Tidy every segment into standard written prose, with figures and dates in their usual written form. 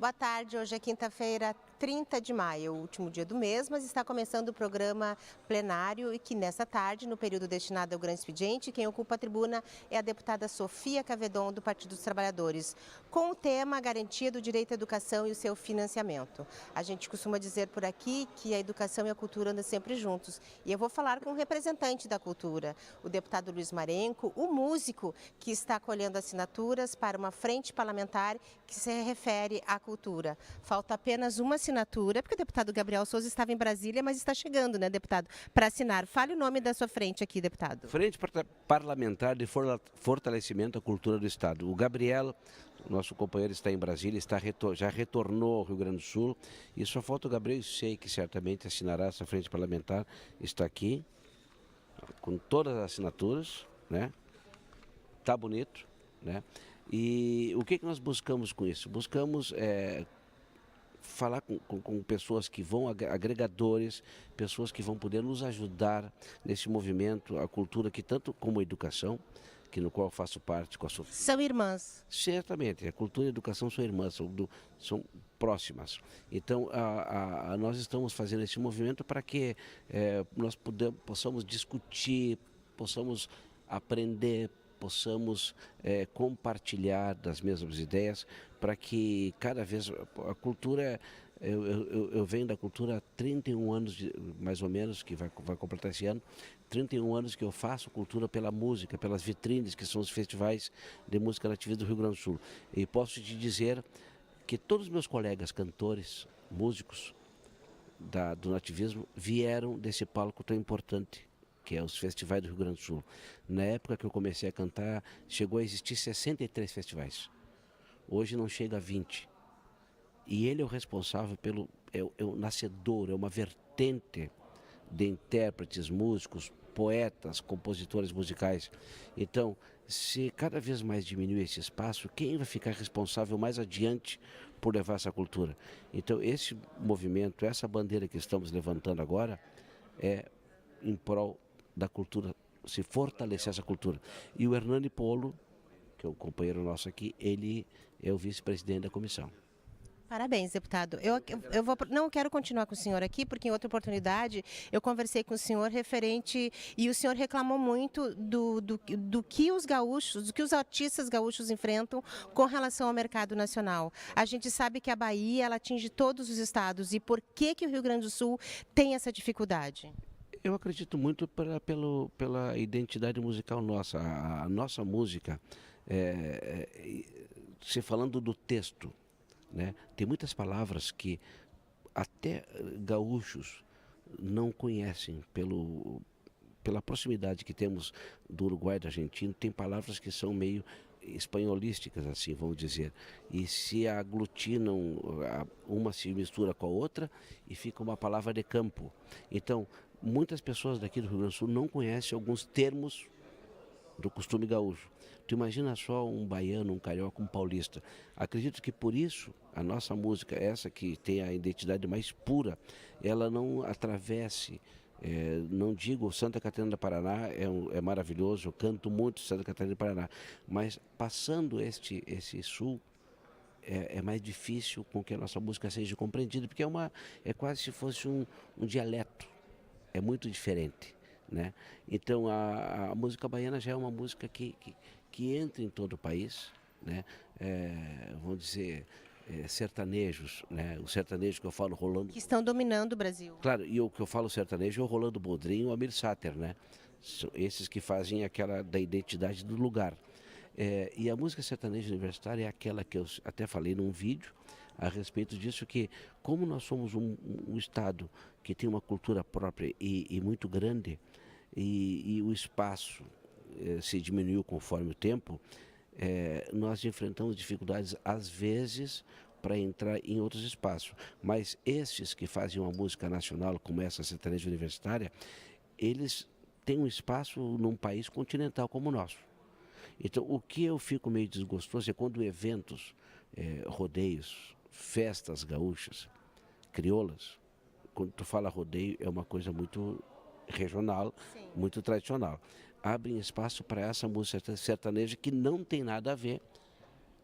Boa tarde, hoje é quinta-feira, 30 de maio, o último dia do mês, mas está começando o programa plenário e que nessa tarde, no período destinado ao grande expediente, quem ocupa a tribuna é a deputada Sofia Cavedon, do Partido dos Trabalhadores, com o tema Garantia do Direito à Educação e o seu financiamento. A gente costuma dizer por aqui que a educação e a cultura andam sempre juntos e eu vou falar com um representante da cultura, o deputado Luiz Marenco, o músico que está colhendo assinaturas para uma frente parlamentar que se refere à cultura. Falta apenas uma assinatura, porque o deputado Gabriel Souza estava em Brasília, mas está chegando, né, deputado, para assinar. Fale o nome da sua frente aqui, deputado. Frente Parlamentar de Fortalecimento à Cultura do Estado. O Gabriel, nosso companheiro, está em Brasília, já retornou ao Rio Grande do Sul e só falta o Gabriel, eu sei que certamente assinará essa frente parlamentar, está aqui, com todas as assinaturas, né? Tá bonito, né? E o que nós buscamos com isso? Buscamos falar com pessoas que vão, agregadores, pessoas que vão poder nos ajudar nesse movimento, a cultura que tanto como a educação, que no qual eu faço parte com a Sofia. São irmãs. Certamente, a cultura e a educação são irmãs, são próximas. Então, nós estamos fazendo esse movimento para que nós possamos discutir, possamos aprender, possamos compartilhar das mesmas ideias, para que cada vez a cultura, eu venho da cultura há 31 anos, mais ou menos, que vai completar esse ano, 31 anos que eu faço cultura pela música, pelas vitrines, que são os festivais de música nativa do Rio Grande do Sul. E posso te dizer que todos os meus colegas cantores, músicos do nativismo, vieram desse palco tão importante, que é os festivais do Rio Grande do Sul. Na época que eu comecei a cantar, chegou a existir 63 festivais. Hoje não chega a 20. E ele é o responsável é o nascedor, é uma vertente de intérpretes, músicos, poetas, compositores musicais. Então, se cada vez mais diminuir esse espaço, quem vai ficar responsável mais adiante por levar essa cultura? Então, esse movimento, essa bandeira que estamos levantando agora, é em prol da cultura, se fortalecer essa cultura. E o Hernani Polo, que é o companheiro nosso aqui, ele é o vice-presidente da comissão. Parabéns, deputado. Não quero continuar com o senhor aqui, porque em outra oportunidade eu conversei com o senhor referente e o senhor reclamou muito do que os gaúchos, do que os artistas gaúchos enfrentam com relação ao mercado nacional. A gente sabe que a Bahia ela atinge todos os estados e por que o Rio Grande do Sul tem essa dificuldade? Eu acredito muito pela identidade musical nossa. A nossa música, se falando do texto, né, tem muitas palavras que até gaúchos não conhecem pela proximidade que temos do Uruguai e da Argentina. Tem palavras que são meio espanholísticas, assim, vamos dizer, e se aglutinam, uma se mistura com a outra e fica uma palavra de campo. Então, muitas pessoas daqui do Rio Grande do Sul não conhecem alguns termos do costume gaúcho. Tu imagina só um baiano, um carioca, um paulista. Acredito que por isso a nossa música, essa que tem a identidade mais pura, ela não atravesse, não digo Santa Catarina do Paraná, é maravilhoso, eu canto muito Santa Catarina do Paraná, mas passando esse sul, é mais difícil com que a nossa música seja compreendida, porque é quase se fosse um dialeto, é muito diferente. Né? Então a música baiana já é uma música que entra em todo o país, né? Vamos dizer, sertanejos, né? O sertanejo que eu falo rolando... Que estão dominando o Brasil. Claro, e o que eu falo sertanejo é o Rolando Boldrin e o Amir Sater, né? São esses que fazem aquela da identidade do lugar. E a música sertaneja universitária é aquela que eu até falei num vídeo a respeito disso, que como nós somos um estado que tem uma cultura própria e muito grande, e o espaço se diminuiu conforme o tempo, nós enfrentamos dificuldades às vezes para entrar em outros espaços. Mas esses que fazem uma música nacional, como essa sertaneja universitária, eles têm um espaço num país continental como o nosso. Então, o que eu fico meio desgostoso é quando eventos, rodeios, festas gaúchas, crioulas, quando tu fala rodeio, é uma coisa muito regional, sim, muito tradicional. Abrem espaço para essa música sertaneja que não tem nada a ver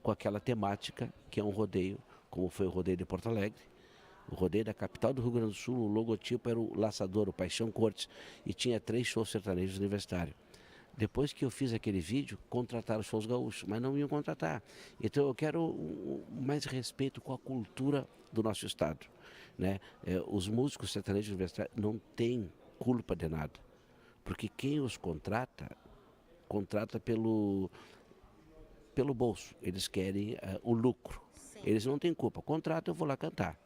com aquela temática que é um rodeio como foi o rodeio de Porto Alegre. O rodeio da capital do Rio Grande do Sul, o logotipo era o Laçador, o Paixão Cortes, e tinha 3 shows sertanejos universitários. Depois que eu fiz aquele vídeo, contrataram os shows gaúchos, mas não iam contratar. Então eu quero mais respeito com a cultura do nosso estado, né? Os músicos sertanejos universitários não têm culpa de nada, porque quem os contrata pelo bolso. Eles querem o lucro. Sim. Eles não têm culpa. Contrato, eu vou lá cantar.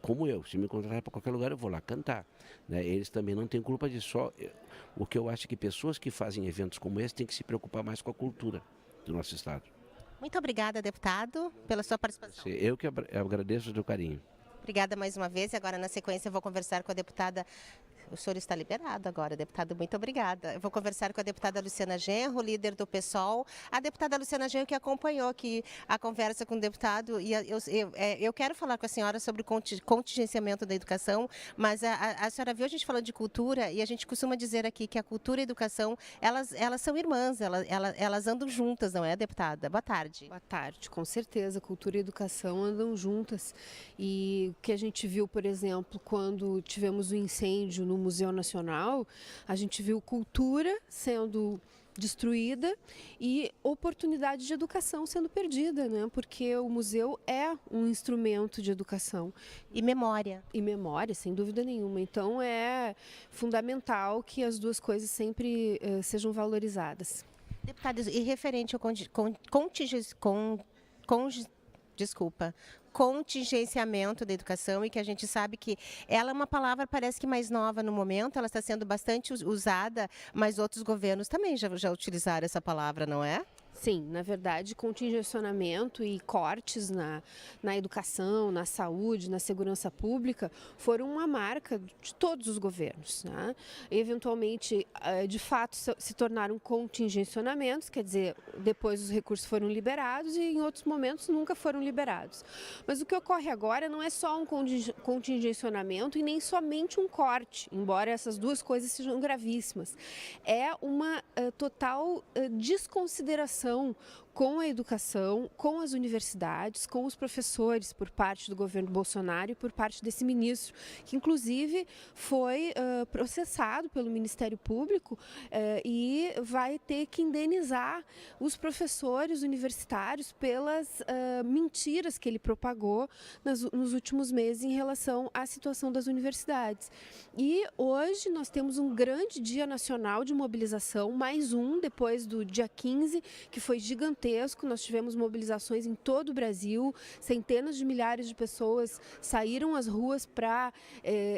Como eu, se me contratar para qualquer lugar, eu vou lá cantar. Né? Eles também não têm culpa disso. Só, o que eu acho é que pessoas que fazem eventos como esse têm que se preocupar mais com a cultura do nosso estado. Muito obrigada, deputado, pela sua participação. Eu que agradeço o teu carinho. Obrigada mais uma vez. E agora, na sequência, eu vou conversar com a deputada. O senhor está liberado agora, deputado. Muito obrigada. Eu vou conversar com a deputada Luciana Genro, líder do PSOL. A deputada Luciana Genro, que acompanhou aqui a conversa com o deputado. E eu quero falar com a senhora sobre o contingenciamento da educação, mas a senhora viu a gente falando de cultura e a gente costuma dizer aqui que a cultura e a educação, elas são irmãs, elas andam juntas, não é, deputada? Boa tarde. Boa tarde, com certeza. Cultura e educação andam juntas. E o que a gente viu, por exemplo, quando tivemos o incêndio no Museu Nacional, a gente viu cultura sendo destruída e oportunidade de educação sendo perdida, né? Porque o museu é um instrumento de educação. E memória. E memória, sem dúvida nenhuma. Então é fundamental que as duas coisas sempre sejam valorizadas. Deputados, e referente ao contingenciamento da educação, e que a gente sabe que ela é uma palavra, parece que mais nova no momento, ela está sendo bastante usada, mas outros governos também já utilizaram essa palavra, não é? Sim, na verdade, contingenciamento e cortes na educação, na saúde, na segurança pública foram uma marca de todos os governos, né? Eventualmente, de fato, se tornaram contingenciamentos, quer dizer, depois os recursos foram liberados e em outros momentos nunca foram liberados. Mas o que ocorre agora não é só um contingenciamento e nem somente um corte, embora essas duas coisas sejam gravíssimas. É uma total desconsideração com a educação, com as universidades, com os professores por parte do governo Bolsonaro e por parte desse ministro, que inclusive foi processado pelo Ministério Público e vai ter que indenizar os professores universitários pelas mentiras que ele propagou nos últimos meses em relação à situação das universidades. E hoje nós temos um grande dia nacional de mobilização, mais um depois do dia 15, que foi gigantesco. Nós tivemos mobilizações em todo o Brasil, centenas de milhares de pessoas saíram às ruas para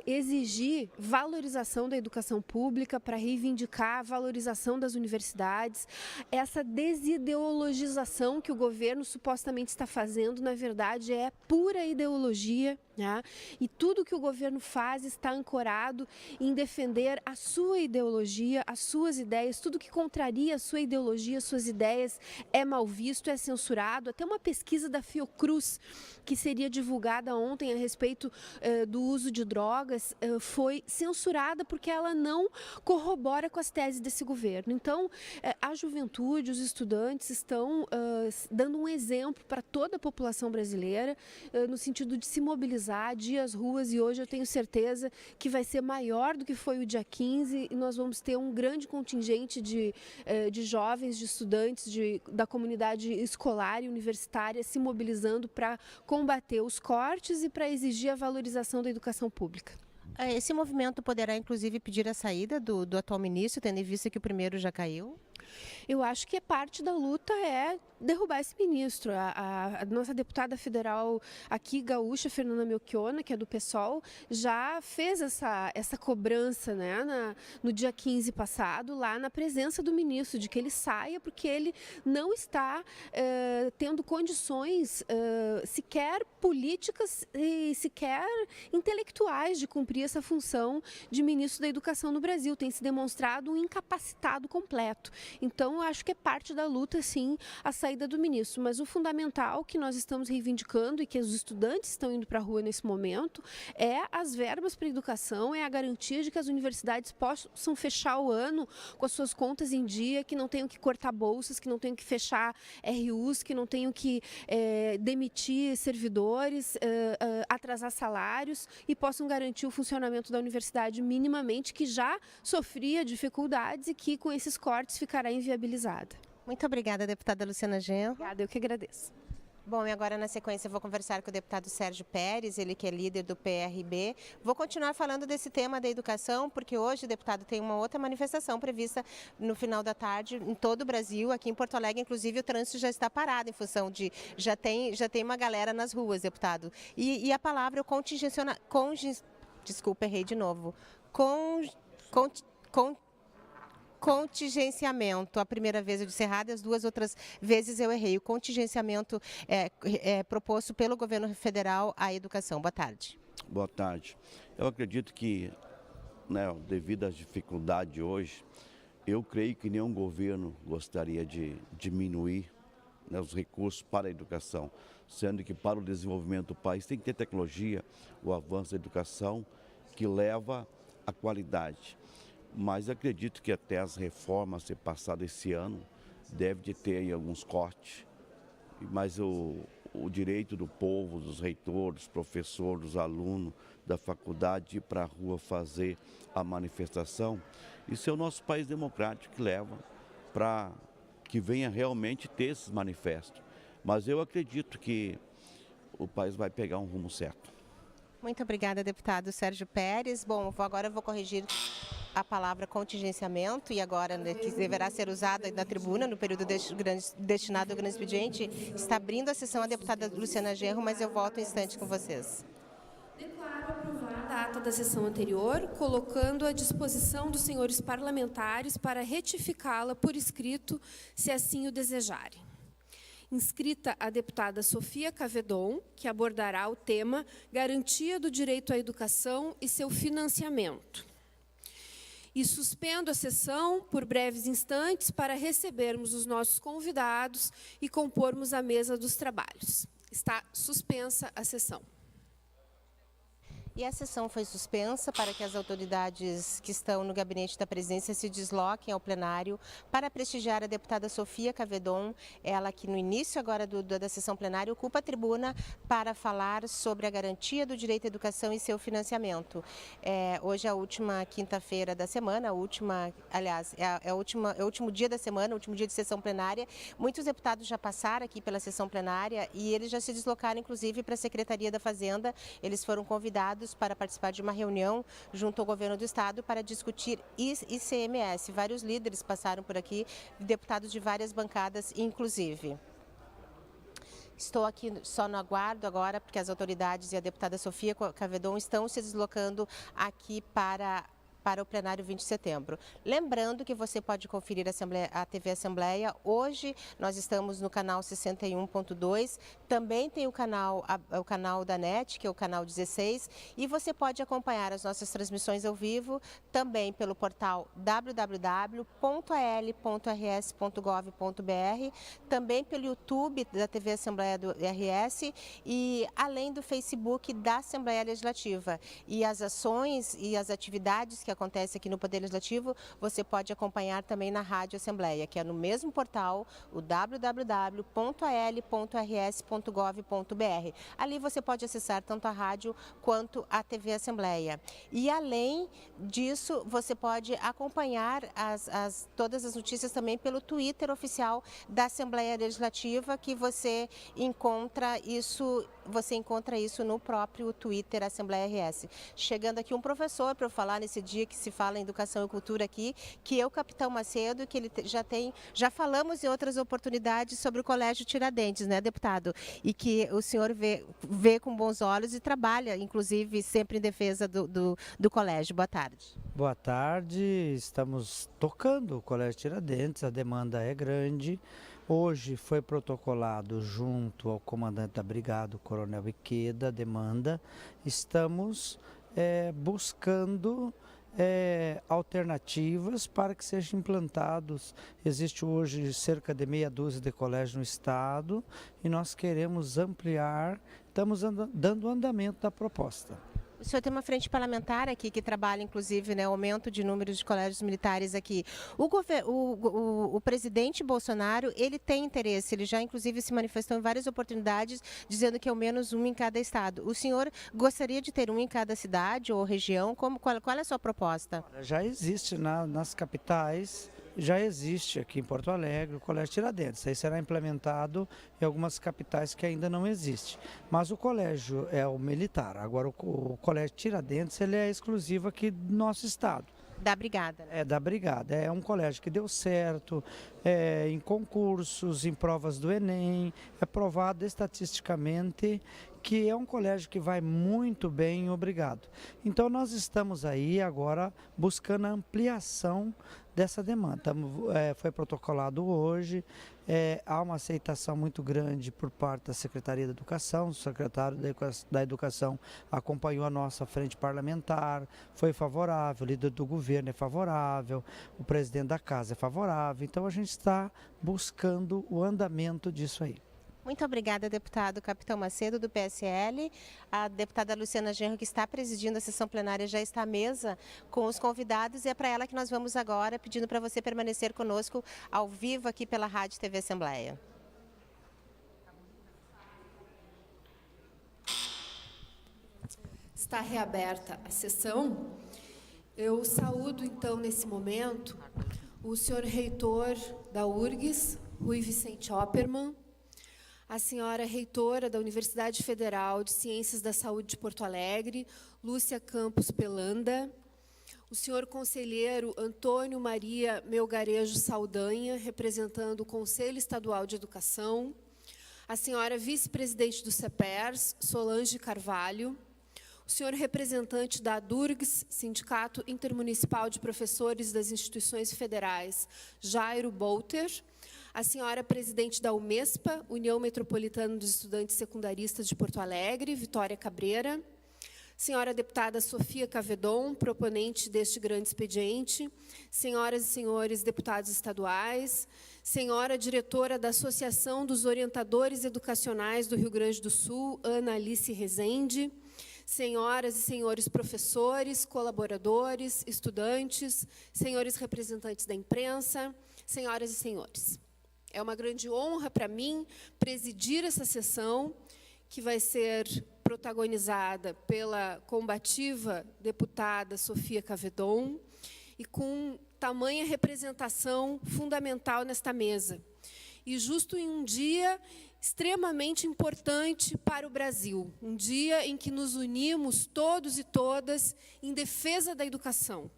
exigir valorização da educação pública, para reivindicar a valorização das universidades. Essa desideologização que o governo supostamente está fazendo, na verdade, é pura ideologia, né? E tudo que o governo faz está ancorado em defender a sua ideologia, as suas ideias, tudo que contraria a sua ideologia, as suas ideias é mal visto, é censurado. Até uma pesquisa da Fiocruz, que seria divulgada ontem a respeito do uso de drogas, foi censurada porque ela não corrobora com as teses desse governo. Então, a juventude, os estudantes estão dando um exemplo para toda a população brasileira no sentido de se mobilizar, de ir às ruas, e hoje eu tenho certeza que vai ser maior do que foi o dia 15 e nós vamos ter um grande contingente de jovens, de estudantes da comunidade escolar e universitária se mobilizando para combater os cortes e para exigir a valorização da educação pública. Esse movimento poderá, inclusive, pedir a saída do atual ministro, tendo em vista que o primeiro já caiu? Eu acho que parte da luta é derrubar esse ministro. A nossa deputada federal aqui, gaúcha, Fernanda Melchiona, que é do PSOL, já fez essa cobrança, né, no dia 15 passado, lá na presença do ministro, de que ele saia, porque ele não está tendo condições sequer políticas e sequer intelectuais de cumprir essa função de ministro da Educação no Brasil, tem se demonstrado um incapacitado completo. Então, eu acho que é parte da luta, sim, a saída do ministro, mas o fundamental que nós estamos reivindicando e que os estudantes estão indo para a rua nesse momento é as verbas para a educação, é a garantia de que as universidades possam fechar o ano com as suas contas em dia, que não tenham que cortar bolsas, que não tenham que fechar RUs, que não tenham que demitir servidores, atrasar salários e possam garantir o funcionamento da universidade minimamente, que já sofria dificuldades e que com esses cortes ficará inviabilizada. Muito obrigada, deputada Luciana Genro. Obrigada, eu que agradeço. Bom, e agora na sequência eu vou conversar com o deputado Sérgio Pérez, ele que é líder do PRB. Vou continuar falando desse tema da educação, porque hoje, deputado, tem uma outra manifestação prevista no final da tarde em todo o Brasil. Aqui em Porto Alegre, inclusive, o trânsito já está parado em função de... Já tem uma galera nas ruas, deputado. E a palavra, o desculpa, errei de novo. Contingenciamento, a primeira vez eu disse errado, as duas outras vezes eu errei. O contingenciamento é proposto pelo governo federal à educação. Boa tarde. Boa tarde. Eu acredito que, devido às dificuldades hoje, eu creio que nenhum governo gostaria de diminuir os recursos para a educação, sendo que para o desenvolvimento do país tem que ter tecnologia, o avanço da educação que leva à qualidade. Mas acredito que até as reformas ser passadas esse ano deve de ter aí alguns cortes, mas o direito do povo, dos reitores, dos professores, dos alunos da faculdade de ir para a rua fazer a manifestação, isso é o nosso país democrático que leva para que venha realmente ter esses manifestos. Mas eu acredito que o país vai pegar um rumo certo. Muito obrigada, deputado Sérgio Pérez. Bom, agora eu vou corrigir a palavra contingenciamento e agora que deverá ser usada na tribuna no período destinado ao grande expediente. Está abrindo a sessão a deputada Luciana Genro, mas eu volto um instante com vocês. Declaro aprovada a ata da sessão anterior, colocando à disposição dos senhores parlamentares para retificá-la por escrito, se assim o desejarem. Inscrita a deputada Sofia Cavedon, que abordará o tema Garantia do Direito à Educação e seu financiamento. E suspendo a sessão por breves instantes para recebermos os nossos convidados e compormos a mesa dos trabalhos. Está suspensa a sessão. E a sessão foi suspensa para que as autoridades que estão no gabinete da presidência se desloquem ao plenário para prestigiar a deputada Sofia Cavedon, ela que no início agora da sessão plenária ocupa a tribuna para falar sobre a garantia do direito à educação e seu financiamento. Hoje é a última quinta-feira da semana, é o último dia da semana, o último dia de sessão plenária. Muitos deputados já passaram aqui pela sessão plenária e eles já se deslocaram, inclusive, para a Secretaria da Fazenda. Eles foram convidados para participar de uma reunião junto ao governo do estado para discutir ICMS. Vários líderes passaram por aqui, deputados de várias bancadas, inclusive. Estou aqui só no aguardo agora, porque as autoridades e a deputada Sofia Cavedon estão se deslocando aqui para o plenário 20 de setembro. Lembrando que você pode conferir a TV Assembleia. Hoje nós estamos no canal 61.2, também tem o canal da NET, que é o canal 16, e você pode acompanhar as nossas transmissões ao vivo também pelo portal www.al.rs.gov.br, também pelo YouTube da TV Assembleia do RS e além do Facebook da Assembleia Legislativa. E as ações e as atividades que acontece aqui no Poder Legislativo, você pode acompanhar também na Rádio Assembleia, que é no mesmo portal, o www.al.rs.gov.br. Ali você pode acessar tanto a rádio quanto a TV Assembleia. E além disso, você pode acompanhar todas as notícias também pelo Twitter oficial da Assembleia Legislativa, que você encontra isso no próprio Twitter Assembleia RS. Chegando aqui um professor para eu falar nesse dia que se fala em educação e cultura aqui, que é o Capitão Macedo, que ele já falamos em outras oportunidades sobre o Colégio Tiradentes, né, deputado? E que o senhor vê com bons olhos e trabalha, inclusive, sempre em defesa do colégio. Boa tarde. Boa tarde, estamos tocando o Colégio Tiradentes, a demanda é grande. Hoje foi protocolado junto ao comandante da brigada, o coronel Iqueda, a demanda. Estamos buscando alternativas para que sejam implantados. Existe hoje cerca de meia dúzia de colégios no estado e nós queremos ampliar, estamos dando andamento da proposta. O senhor tem uma frente parlamentar aqui que trabalha, inclusive, né, aumento de números de colégios militares aqui. O presidente Bolsonaro, ele tem interesse, ele já, inclusive, se manifestou em várias oportunidades, dizendo que ao menos um em cada estado. O senhor gostaria de ter um em cada cidade ou região? Qual é a sua proposta? Já existe nas capitais. Já existe aqui em Porto Alegre o Colégio Tiradentes. Aí será implementado em algumas capitais que ainda não existe. Mas o colégio é o militar. Agora o Colégio Tiradentes ele é exclusivo aqui do nosso estado. Da Brigada. Né? É da Brigada. É um colégio que deu certo em concursos, em provas do Enem. É provado estatisticamente que é um colégio que vai muito bem, obrigado. Então nós estamos aí agora buscando a ampliação dessa demanda. Foi protocolado hoje, há uma aceitação muito grande por parte da Secretaria da Educação, o secretário da Educação acompanhou a nossa frente parlamentar, foi favorável, o líder do governo é favorável, o presidente da casa é favorável, então a gente está buscando o andamento disso aí. Muito obrigada, deputado Capitão Macedo, do PSL. A deputada Luciana Genro, que está presidindo a sessão plenária, já está à mesa com os convidados e é para ela que nós vamos agora, pedindo para você permanecer conosco ao vivo aqui pela Rádio TV Assembleia. Está reaberta a sessão. Eu saúdo, então, nesse momento, o senhor reitor da URGS, Rui Vicente Oppermann, a senhora reitora da Universidade Federal de Ciências da Saúde de Porto Alegre, Lúcia Campos Pelanda, o senhor conselheiro Antônio Maria Melgarejo Saldanha, representando o Conselho Estadual de Educação, a senhora vice-presidente do CEPERS, Solange Carvalho, o senhor representante da DURGS, Sindicato Intermunicipal de Professores das Instituições Federais, Jairo Bolter, a senhora presidente da UMESPA, União Metropolitana dos Estudantes Secundaristas de Porto Alegre, Vitória Cabreira, senhora deputada Sofia Cavedon, proponente deste grande expediente, senhoras e senhores deputados estaduais, senhora diretora da Associação dos Orientadores Educacionais do Rio Grande do Sul, Ana Alice Rezende, senhoras e senhores professores, colaboradores, estudantes, senhores representantes da imprensa, senhoras e senhores. É uma grande honra para mim presidir essa sessão, que vai ser protagonizada pela combativa deputada Sofia Cavedon, e com tamanha representação fundamental nesta mesa. E justo em um dia extremamente importante para o Brasil, um dia em que nos unimos todos e todas em defesa da educação,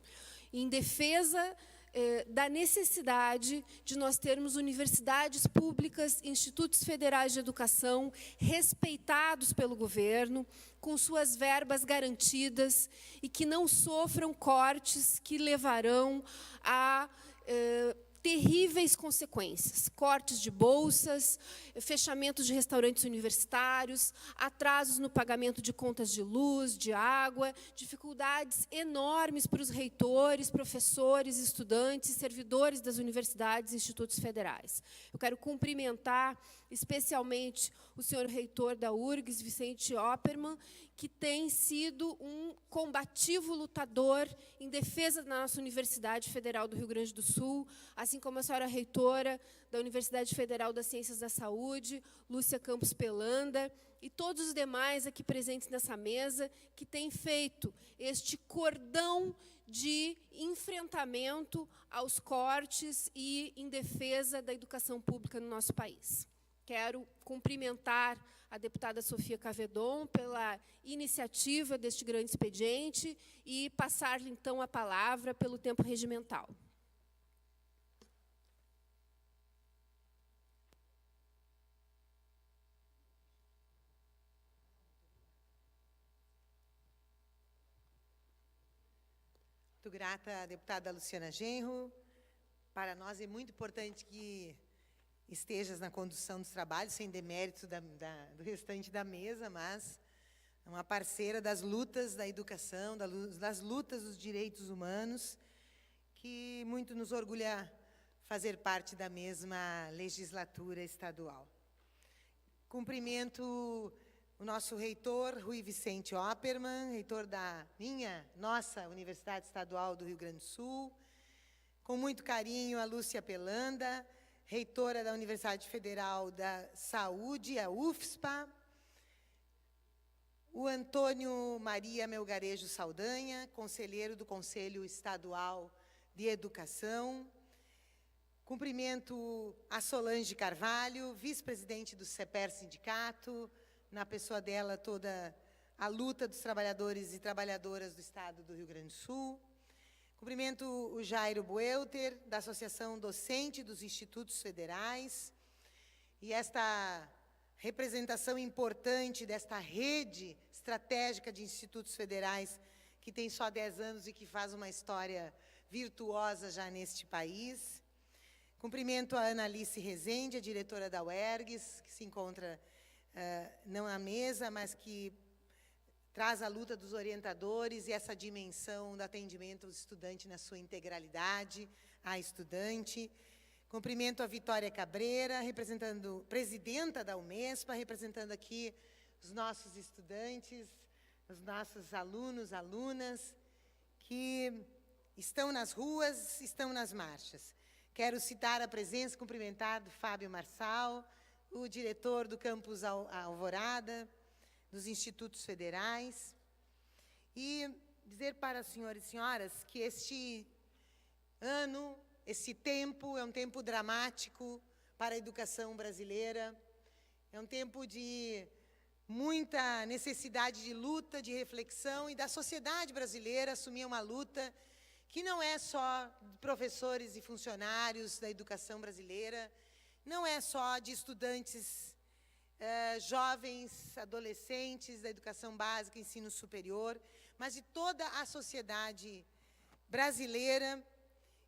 em defesa da necessidade de nós termos universidades públicas, institutos federais de educação respeitados pelo governo, com suas verbas garantidas e que não sofram cortes que levarão a terríveis consequências, cortes de bolsas, fechamentos de restaurantes universitários, atrasos no pagamento de contas de luz, de água, dificuldades enormes para os reitores, professores, estudantes, servidores das universidades e institutos federais. Eu quero cumprimentar especialmente o senhor reitor da URGS, Vicente Oppermann, que tem sido um combativo lutador em defesa da nossa Universidade Federal do Rio Grande do Sul, assim como a senhora reitora da Universidade Federal das Ciências da Saúde, Lúcia Campos Pelanda, e todos os demais aqui presentes nessa mesa, que têm feito este cordão de enfrentamento aos cortes e em defesa da educação pública no nosso país. Quero cumprimentar a deputada Sofia Cavedon pela iniciativa deste grande expediente e passar-lhe, então, a palavra pelo tempo regimental. Muito grata à deputada Luciana Genro. Para nós é muito importante que estejas na condução dos trabalhos, sem demérito do restante da mesa, mas uma parceira das lutas da educação, das lutas dos direitos humanos, que muito nos orgulha fazer parte da mesma legislatura estadual. Cumprimento o nosso reitor, Rui Vicente Oppermann, reitor da nossa Universidade Estadual do Rio Grande do Sul. Com muito carinho, a Lúcia Pelanda, reitora da Universidade Federal da Saúde, a UFSPA. O Antônio Maria Melgarejo Saldanha, conselheiro do Conselho Estadual de Educação. Cumprimento a Solange Carvalho, vice-presidente do CEPER Sindicato, na pessoa dela toda a luta dos trabalhadores e trabalhadoras do Estado do Rio Grande do Sul. Cumprimento o Jairo Buelter, da Associação Docente dos Institutos Federais, e esta representação importante desta rede estratégica de institutos federais, que tem só 10 anos e que faz uma história virtuosa já neste país. Cumprimento a Ana Alice Rezende, a diretora da UERGS, que se encontra não à mesa, mas que traz a luta dos orientadores e essa dimensão do atendimento ao estudante na sua integralidade, à estudante. Cumprimento a Vitória Cabreira, presidenta da UMESPA, representando aqui os nossos estudantes, os nossos alunos, alunas, que estão nas ruas, estão nas marchas. Quero citar a presença, cumprimentar do Fábio Marçal, o diretor do campus Alvorada, dos Institutos Federais, e dizer para os senhores e senhoras que este ano, esse tempo, é um tempo dramático para a educação brasileira, é um tempo de muita necessidade de luta, de reflexão, e da sociedade brasileira assumir uma luta que não é só de professores e funcionários da educação brasileira, não é só de estudantes jovens, adolescentes da educação básica e ensino superior, mas de toda a sociedade brasileira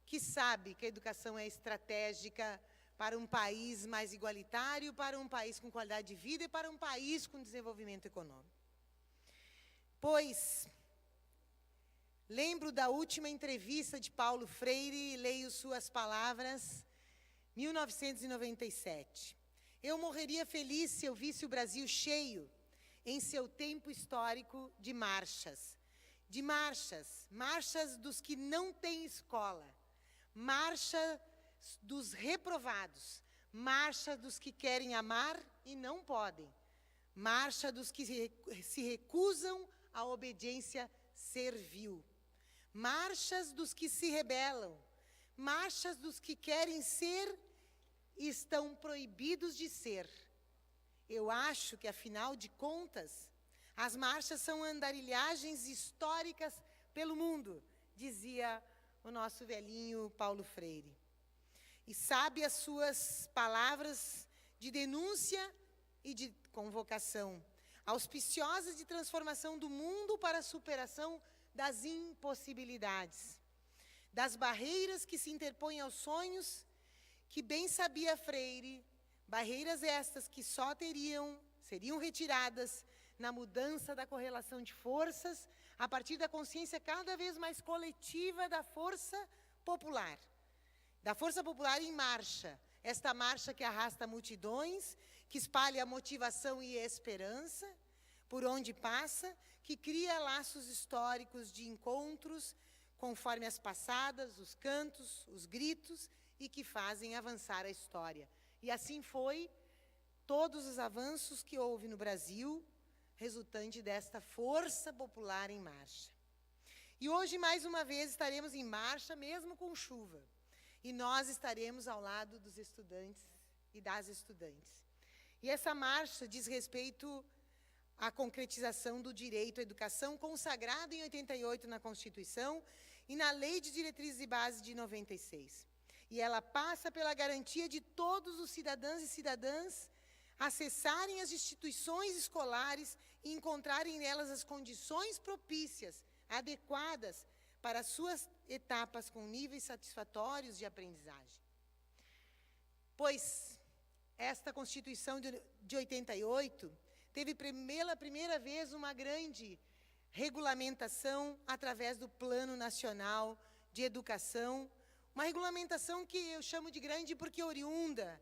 que sabe que a educação é estratégica para um país mais igualitário, para um país com qualidade de vida e para um país com desenvolvimento econômico. Pois lembro da última entrevista de Paulo Freire e leio suas palavras, 1997. Eu morreria feliz se eu visse o Brasil cheio em seu tempo histórico de marchas. Marchas dos que não têm escola, marcha dos reprovados, marcha dos que querem amar e não podem, marcha dos que se recusam à obediência servil, marchas dos que se rebelam, marchas dos que querem ser e estão proibidos de ser. Eu acho que, afinal de contas, as marchas são andarilhagens históricas pelo mundo, dizia o nosso velhinho Paulo Freire. E sabe as suas palavras de denúncia e de convocação, auspiciosas de transformação do mundo para a superação das impossibilidades, das barreiras que se interpõem aos sonhos, que bem sabia Freire, barreiras estas que só seriam retiradas na mudança da correlação de forças, a partir da consciência cada vez mais coletiva da força popular em marcha, esta marcha que arrasta multidões, que espalha motivação e esperança por onde passa, que cria laços históricos de encontros, conforme as passadas, os cantos, os gritos, e que fazem avançar a história. E assim foi todos os avanços que houve no Brasil, resultante desta força popular em marcha. E hoje, mais uma vez, estaremos em marcha, mesmo com chuva. E nós estaremos ao lado dos estudantes e das estudantes. E essa marcha diz respeito à concretização do direito à educação, consagrado em 88 na Constituição e na Lei de Diretrizes e Bases de 96. E ela passa pela garantia de todos os cidadãos e cidadãs acessarem as instituições escolares e encontrarem nelas as condições propícias, adequadas para as suas etapas com níveis satisfatórios de aprendizagem. Pois esta Constituição de 88 teve pela primeira vez uma grande regulamentação através do Plano Nacional de Educação, uma regulamentação que eu chamo de grande porque oriunda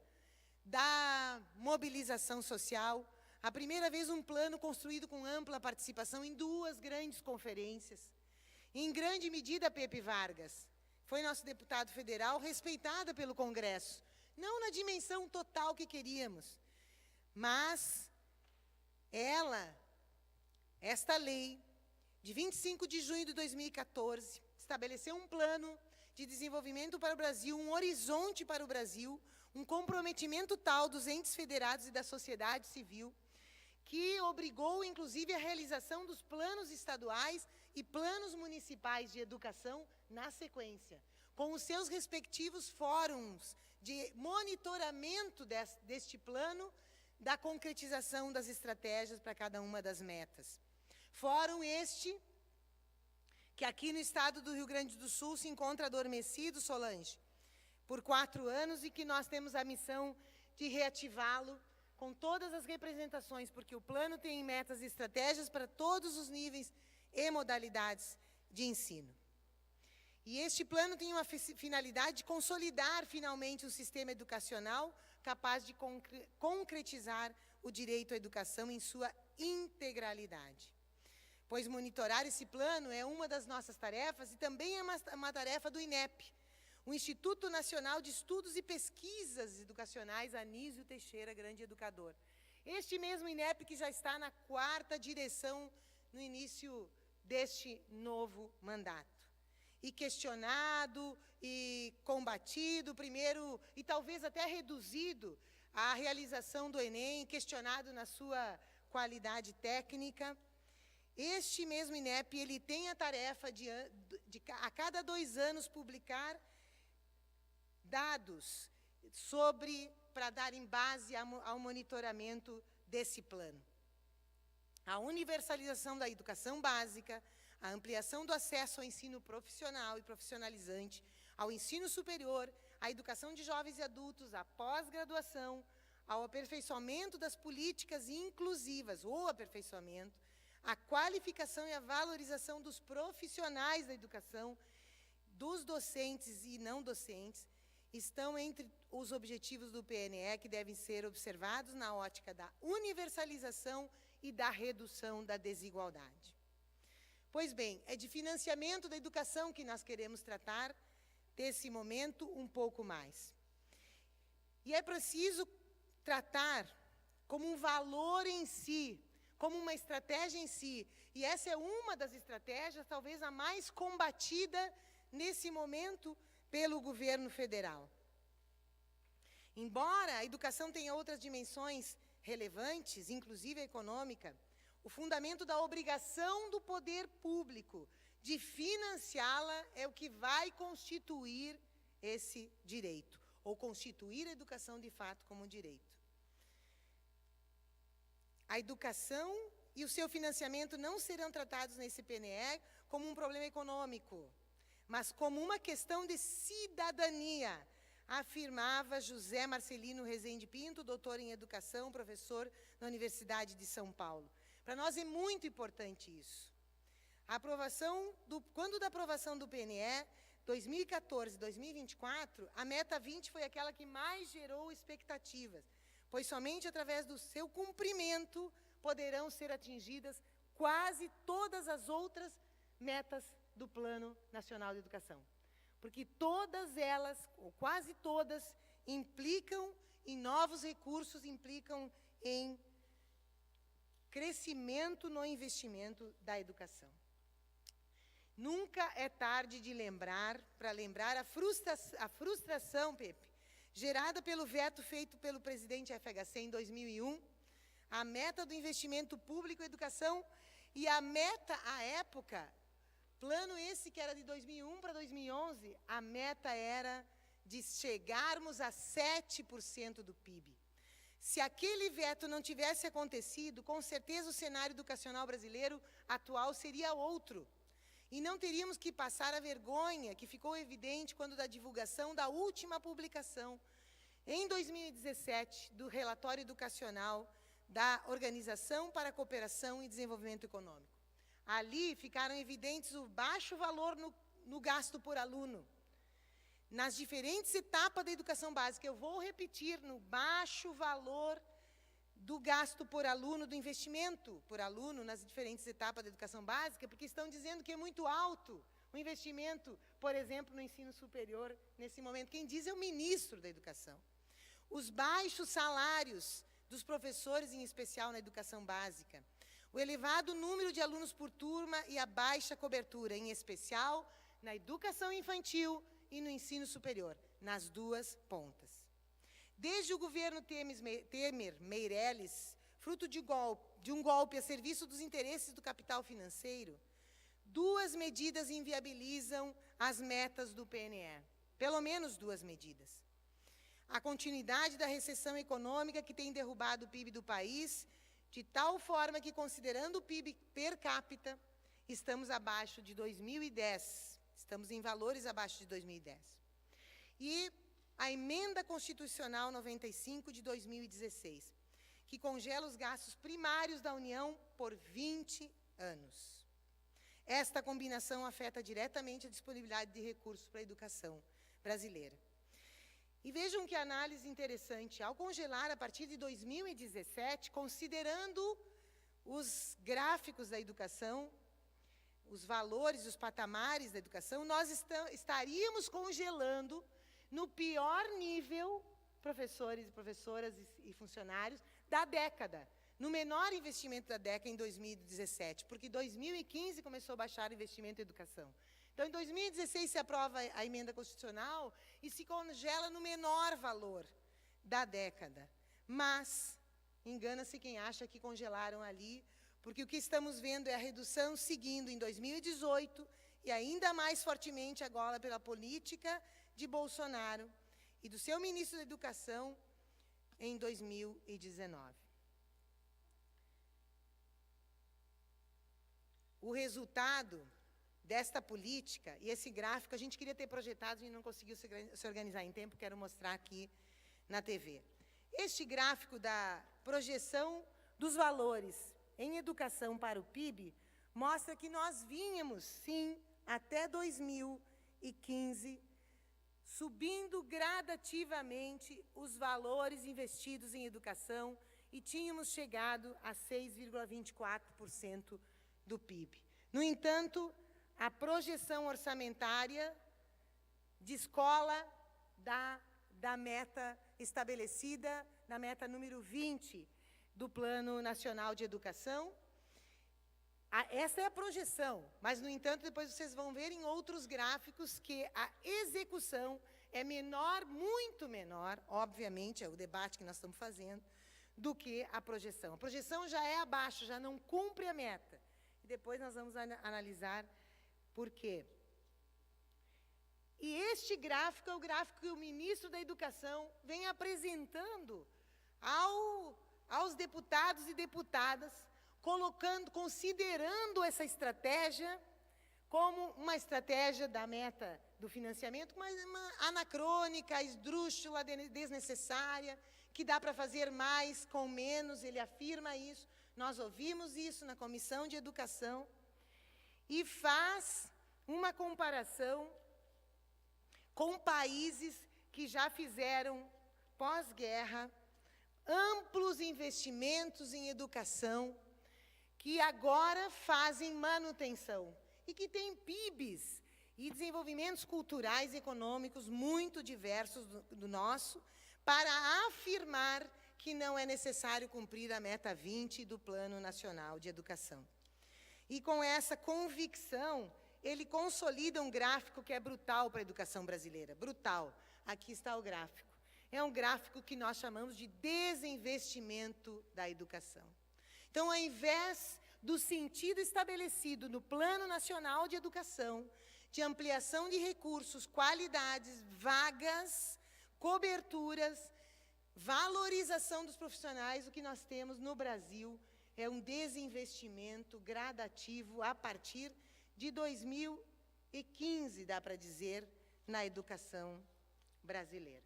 da mobilização social. A primeira vez um plano construído com ampla participação em 2 grandes conferências. Em grande medida, Pepe Vargas foi nosso deputado federal, respeitada pelo Congresso, não na dimensão total que queríamos, mas esta lei, de 25 de junho de 2014, estabeleceu um plano de desenvolvimento para o Brasil, um horizonte para o Brasil, um comprometimento tal dos entes federados e da sociedade civil, que obrigou, inclusive, a realização dos planos estaduais e planos municipais de educação na sequência, com os seus respectivos fóruns de monitoramento deste plano, da concretização das estratégias para cada uma das metas. Fórum este que aqui no estado do Rio Grande do Sul se encontra adormecido, Solange, por 4 anos, e que nós temos a missão de reativá-lo com todas as representações, porque o plano tem metas e estratégias para todos os níveis e modalidades de ensino. E este plano tem uma finalidade de consolidar finalmente um sistema educacional capaz de concretizar o direito à educação em sua integralidade. Pois monitorar esse plano é uma das nossas tarefas e também é uma tarefa do INEP, o Instituto Nacional de Estudos e Pesquisas Educacionais Anísio Teixeira, grande educador. Este mesmo INEP que já está na 4ª direção no início deste novo mandato. E questionado e combatido, primeiro, e talvez até reduzido a realização do Enem, questionado na sua qualidade técnica. Este mesmo INEP, ele tem a tarefa de a cada 2 anos publicar dados para dar em base ao monitoramento desse plano. A universalização da educação básica, a ampliação do acesso ao ensino profissional e profissionalizante, ao ensino superior, à educação de jovens e adultos, à pós-graduação, ao aperfeiçoamento das políticas inclusivas, ou aperfeiçoamento, a qualificação e a valorização dos profissionais da educação, dos docentes e não docentes, estão entre os objetivos do PNE que devem ser observados na ótica da universalização e da redução da desigualdade. Pois bem, é de financiamento da educação que nós queremos tratar desse momento um pouco mais. E é preciso tratar como um valor em si, como uma estratégia em si. E essa é uma das estratégias, talvez a mais combatida nesse momento pelo governo federal. Embora a educação tenha outras dimensões relevantes, inclusive a econômica, o fundamento da obrigação do poder público de financiá-la é o que vai constituir esse direito, ou constituir a educação de fato como direito. A educação e o seu financiamento não serão tratados nesse PNE como um problema econômico, mas como uma questão de cidadania, afirmava José Marcelino Rezende Pinto, doutor em educação, professor na Universidade de São Paulo. Para nós é muito importante isso. Quando da aprovação do PNE, 2014 e 2024, a meta 20 foi aquela que mais gerou expectativas, pois somente através do seu cumprimento poderão ser atingidas quase todas as outras metas do Plano Nacional de Educação. Porque todas elas, ou quase todas, implicam em novos recursos, implicam em crescimento no investimento da educação. Nunca é tarde de para lembrar a frustração, Pepe, gerada pelo veto feito pelo presidente FHC em 2001, a meta do investimento público em educação e a meta, à época, plano esse que era de 2001 para 2011, a meta era de chegarmos a 7% do PIB. Se aquele veto não tivesse acontecido, com certeza o cenário educacional brasileiro atual seria outro. E não teríamos que passar a vergonha que ficou evidente quando da divulgação da última publicação, em 2017, do relatório educacional da Organização para a Cooperação e Desenvolvimento Econômico. Ali ficaram evidentes o baixo valor no gasto por aluno, nas diferentes etapas da educação básica. Eu vou repetir, no baixo valor do gasto por aluno, do investimento por aluno nas diferentes etapas da educação básica, porque estão dizendo que é muito alto o investimento, por exemplo, no ensino superior, nesse momento. Quem diz é o ministro da Educação. Os baixos salários dos professores, em especial na educação básica. O elevado número de alunos por turma e a baixa cobertura, em especial na educação infantil e no ensino superior, nas duas pontas. Desde o governo Temer-Meirelles, fruto de um golpe a serviço dos interesses do capital financeiro, duas medidas inviabilizam as metas do PNE. Pelo menos duas medidas. A continuidade da recessão econômica que tem derrubado o PIB do país, de tal forma que, considerando o PIB per capita, estamos abaixo de 2010. Estamos em valores abaixo de 2010. E a Emenda Constitucional 95 de 2016, que congela os gastos primários da União por 20 anos. Esta combinação afeta diretamente a disponibilidade de recursos para a educação brasileira. E vejam que análise interessante. Ao congelar a partir de 2017, considerando os gráficos da educação, os valores, os patamares da educação, nós estaríamos congelando no pior nível, professores e professoras e funcionários, da década, no menor investimento da década em 2017, porque em 2015 começou a baixar o investimento em educação. Então, em 2016 se aprova a emenda constitucional e se congela no menor valor da década. Mas engana-se quem acha que congelaram ali, porque o que estamos vendo é a redução seguindo em 2018 e ainda mais fortemente agora pela política de Bolsonaro e do seu ministro da Educação em 2019. O resultado desta política, e esse gráfico a gente queria ter projetado e não conseguiu se organizar em tempo, quero mostrar aqui na TV. Este gráfico da projeção dos valores em educação para o PIB mostra que nós vínhamos, sim, até 2015, subindo gradativamente os valores investidos em educação e tínhamos chegado a 6,24% do PIB. No entanto, a projeção orçamentária descola da meta estabelecida, na meta número 20 do Plano Nacional de Educação. Essa é a projeção, mas, no entanto, depois vocês vão ver em outros gráficos que a execução é menor, muito menor, obviamente, é o debate que nós estamos fazendo, do que a projeção. A projeção já é abaixo, já não cumpre a meta. E depois nós vamos analisar por quê. E este gráfico é o gráfico que o ministro da Educação vem apresentando aos deputados e deputadas, considerando essa estratégia como uma estratégia da meta do financiamento, mas uma anacrônica, esdrúxula, desnecessária, que dá para fazer mais com menos, ele afirma isso. Nós ouvimos isso na Comissão de Educação e faz uma comparação com países que já fizeram, pós-guerra, amplos investimentos em educação, que agora fazem manutenção e que têm PIBs e desenvolvimentos culturais e econômicos muito diversos do nosso, para afirmar que não é necessário cumprir a meta 20 do Plano Nacional de Educação. E com essa convicção, ele consolida um gráfico que é brutal para a educação brasileira. Brutal. Aqui está o gráfico. É um gráfico que nós chamamos de desinvestimento da educação. Então, ao invés do sentido estabelecido no Plano Nacional de Educação, de ampliação de recursos, qualidades, vagas, coberturas, valorização dos profissionais, o que nós temos no Brasil é um desinvestimento gradativo a partir de 2015, dá para dizer, na educação brasileira.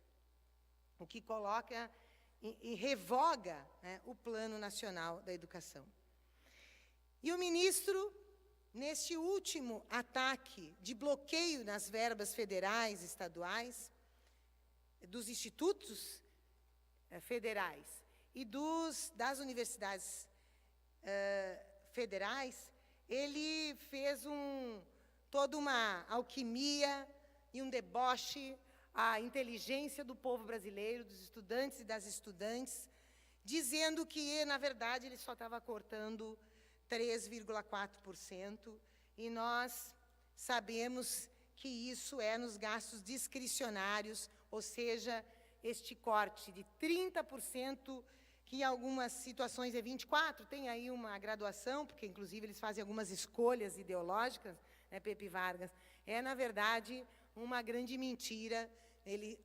O que coloca e revoga, né, o Plano Nacional da Educação. E o ministro, neste último ataque de bloqueio nas verbas federais e estaduais, dos institutos federais e das universidades federais, ele fez toda uma alquimia e um deboche à inteligência do povo brasileiro, dos estudantes e das estudantes, dizendo que, na verdade, ele só estava cortando 3,4%, e nós sabemos que isso é nos gastos discricionários, ou seja, este corte de 30%, que em algumas situações é 24%, tem aí uma graduação, porque, inclusive, eles fazem algumas escolhas ideológicas, né, Pepe Vargas, é, na verdade, uma grande mentira.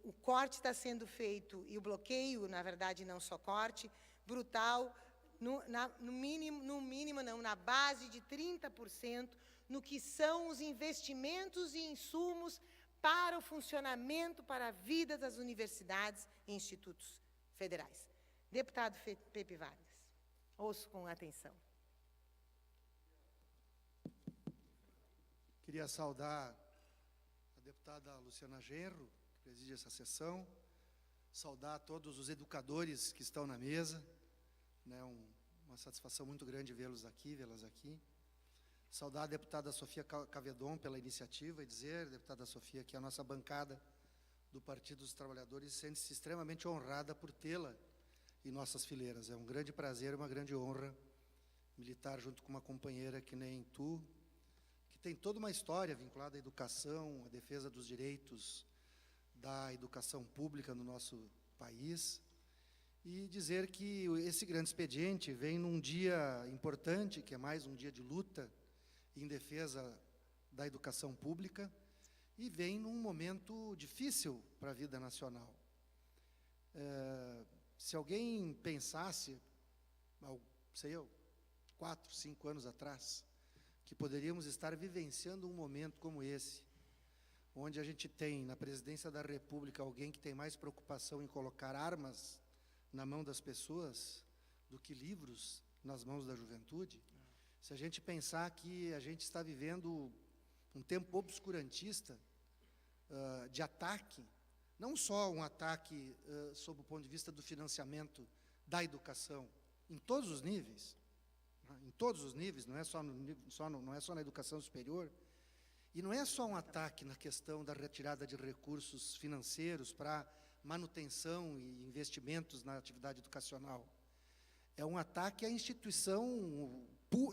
O corte está sendo feito, e o bloqueio, na verdade, não só corte, brutal, no mínimo não, na base de 30%, no que são os investimentos e insumos para o funcionamento, para a vida das universidades e institutos federais. Deputado Pepe Vargas, ouço com atenção. Queria saudar a deputada Luciana Genro, que preside essa sessão, saudar todos os educadores que estão na mesa, né, uma satisfação muito grande vê-las aqui. Saudar a deputada Sofia Cavedon pela iniciativa e dizer, deputada Sofia, que a nossa bancada do Partido dos Trabalhadores sente-se extremamente honrada por tê-la em nossas fileiras. É um grande prazer, uma grande honra militar junto com uma companheira que nem tu, que tem toda uma história vinculada à educação, à defesa dos direitos da educação pública no nosso país, e dizer que esse grande expediente vem num dia importante, que é mais um dia de luta em defesa da educação pública, e vem num momento difícil para a vida nacional. Se alguém pensasse, sei eu, 4, 5 anos atrás, que poderíamos estar vivenciando um momento como esse, onde a gente tem na presidência da República alguém que tem mais preocupação em colocar armas na mão das pessoas do que livros nas mãos da juventude, se a gente pensar que a gente está vivendo um tempo obscurantista de ataque, não só um ataque sob o ponto de vista do financiamento da educação, em todos os níveis, não é só na educação superior, e não é só um ataque na questão da retirada de recursos financeiros para manutenção e investimentos na atividade educacional. É um ataque à instituição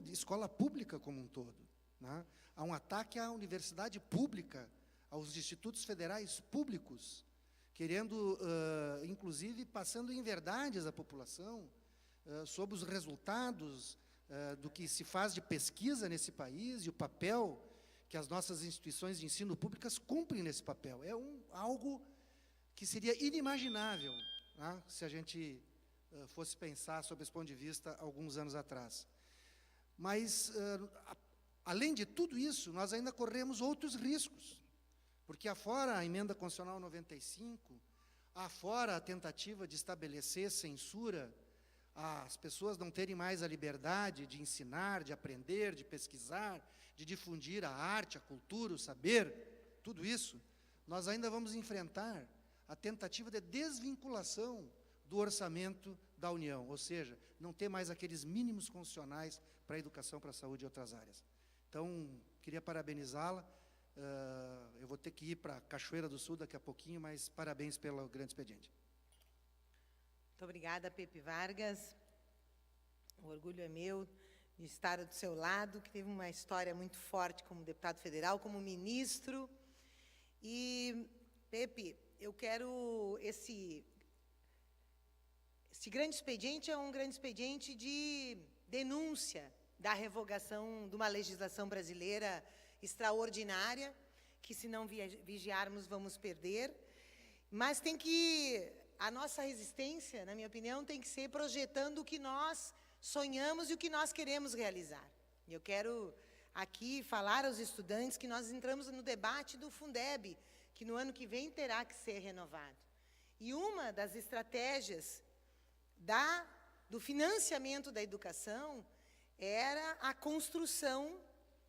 de escola pública como um todo, né? Há um ataque à universidade pública, aos institutos federais públicos, querendo, inclusive, passando inverdades à população sobre os resultados do que se faz de pesquisa nesse país e o papel que as nossas instituições de ensino públicas cumprem nesse papel. É algo que seria inimaginável, né, se a gente fosse pensar sob esse ponto de vista alguns anos atrás. Mas, além de tudo isso, nós ainda corremos outros riscos, porque afora a emenda constitucional 95, afora a tentativa de estabelecer censura, as pessoas não terem mais a liberdade de ensinar, de aprender, de pesquisar, de difundir a arte, a cultura, o saber, tudo isso, nós ainda vamos enfrentar a tentativa de desvinculação do orçamento da União, ou seja, não ter mais aqueles mínimos constitucionais para a educação, para a saúde e outras áreas. Então, queria parabenizá-la. Eu vou ter que ir para Cachoeira do Sul daqui a pouquinho, mas parabéns pelo grande expediente. Muito obrigada, Pepe Vargas. O orgulho é meu de estar do seu lado, que teve uma história muito forte como deputado federal, como ministro. E, Pepe, eu quero Este grande expediente é um grande expediente de denúncia da revogação de uma legislação brasileira extraordinária, que se não vigiarmos vamos perder, mas a nossa resistência, na minha opinião, tem que ser projetando o que nós sonhamos e o que nós queremos realizar. Eu quero aqui falar aos estudantes que nós entramos no debate do Fundeb, que no ano que vem terá que ser renovado. E uma das estratégias do financiamento da educação era a construção,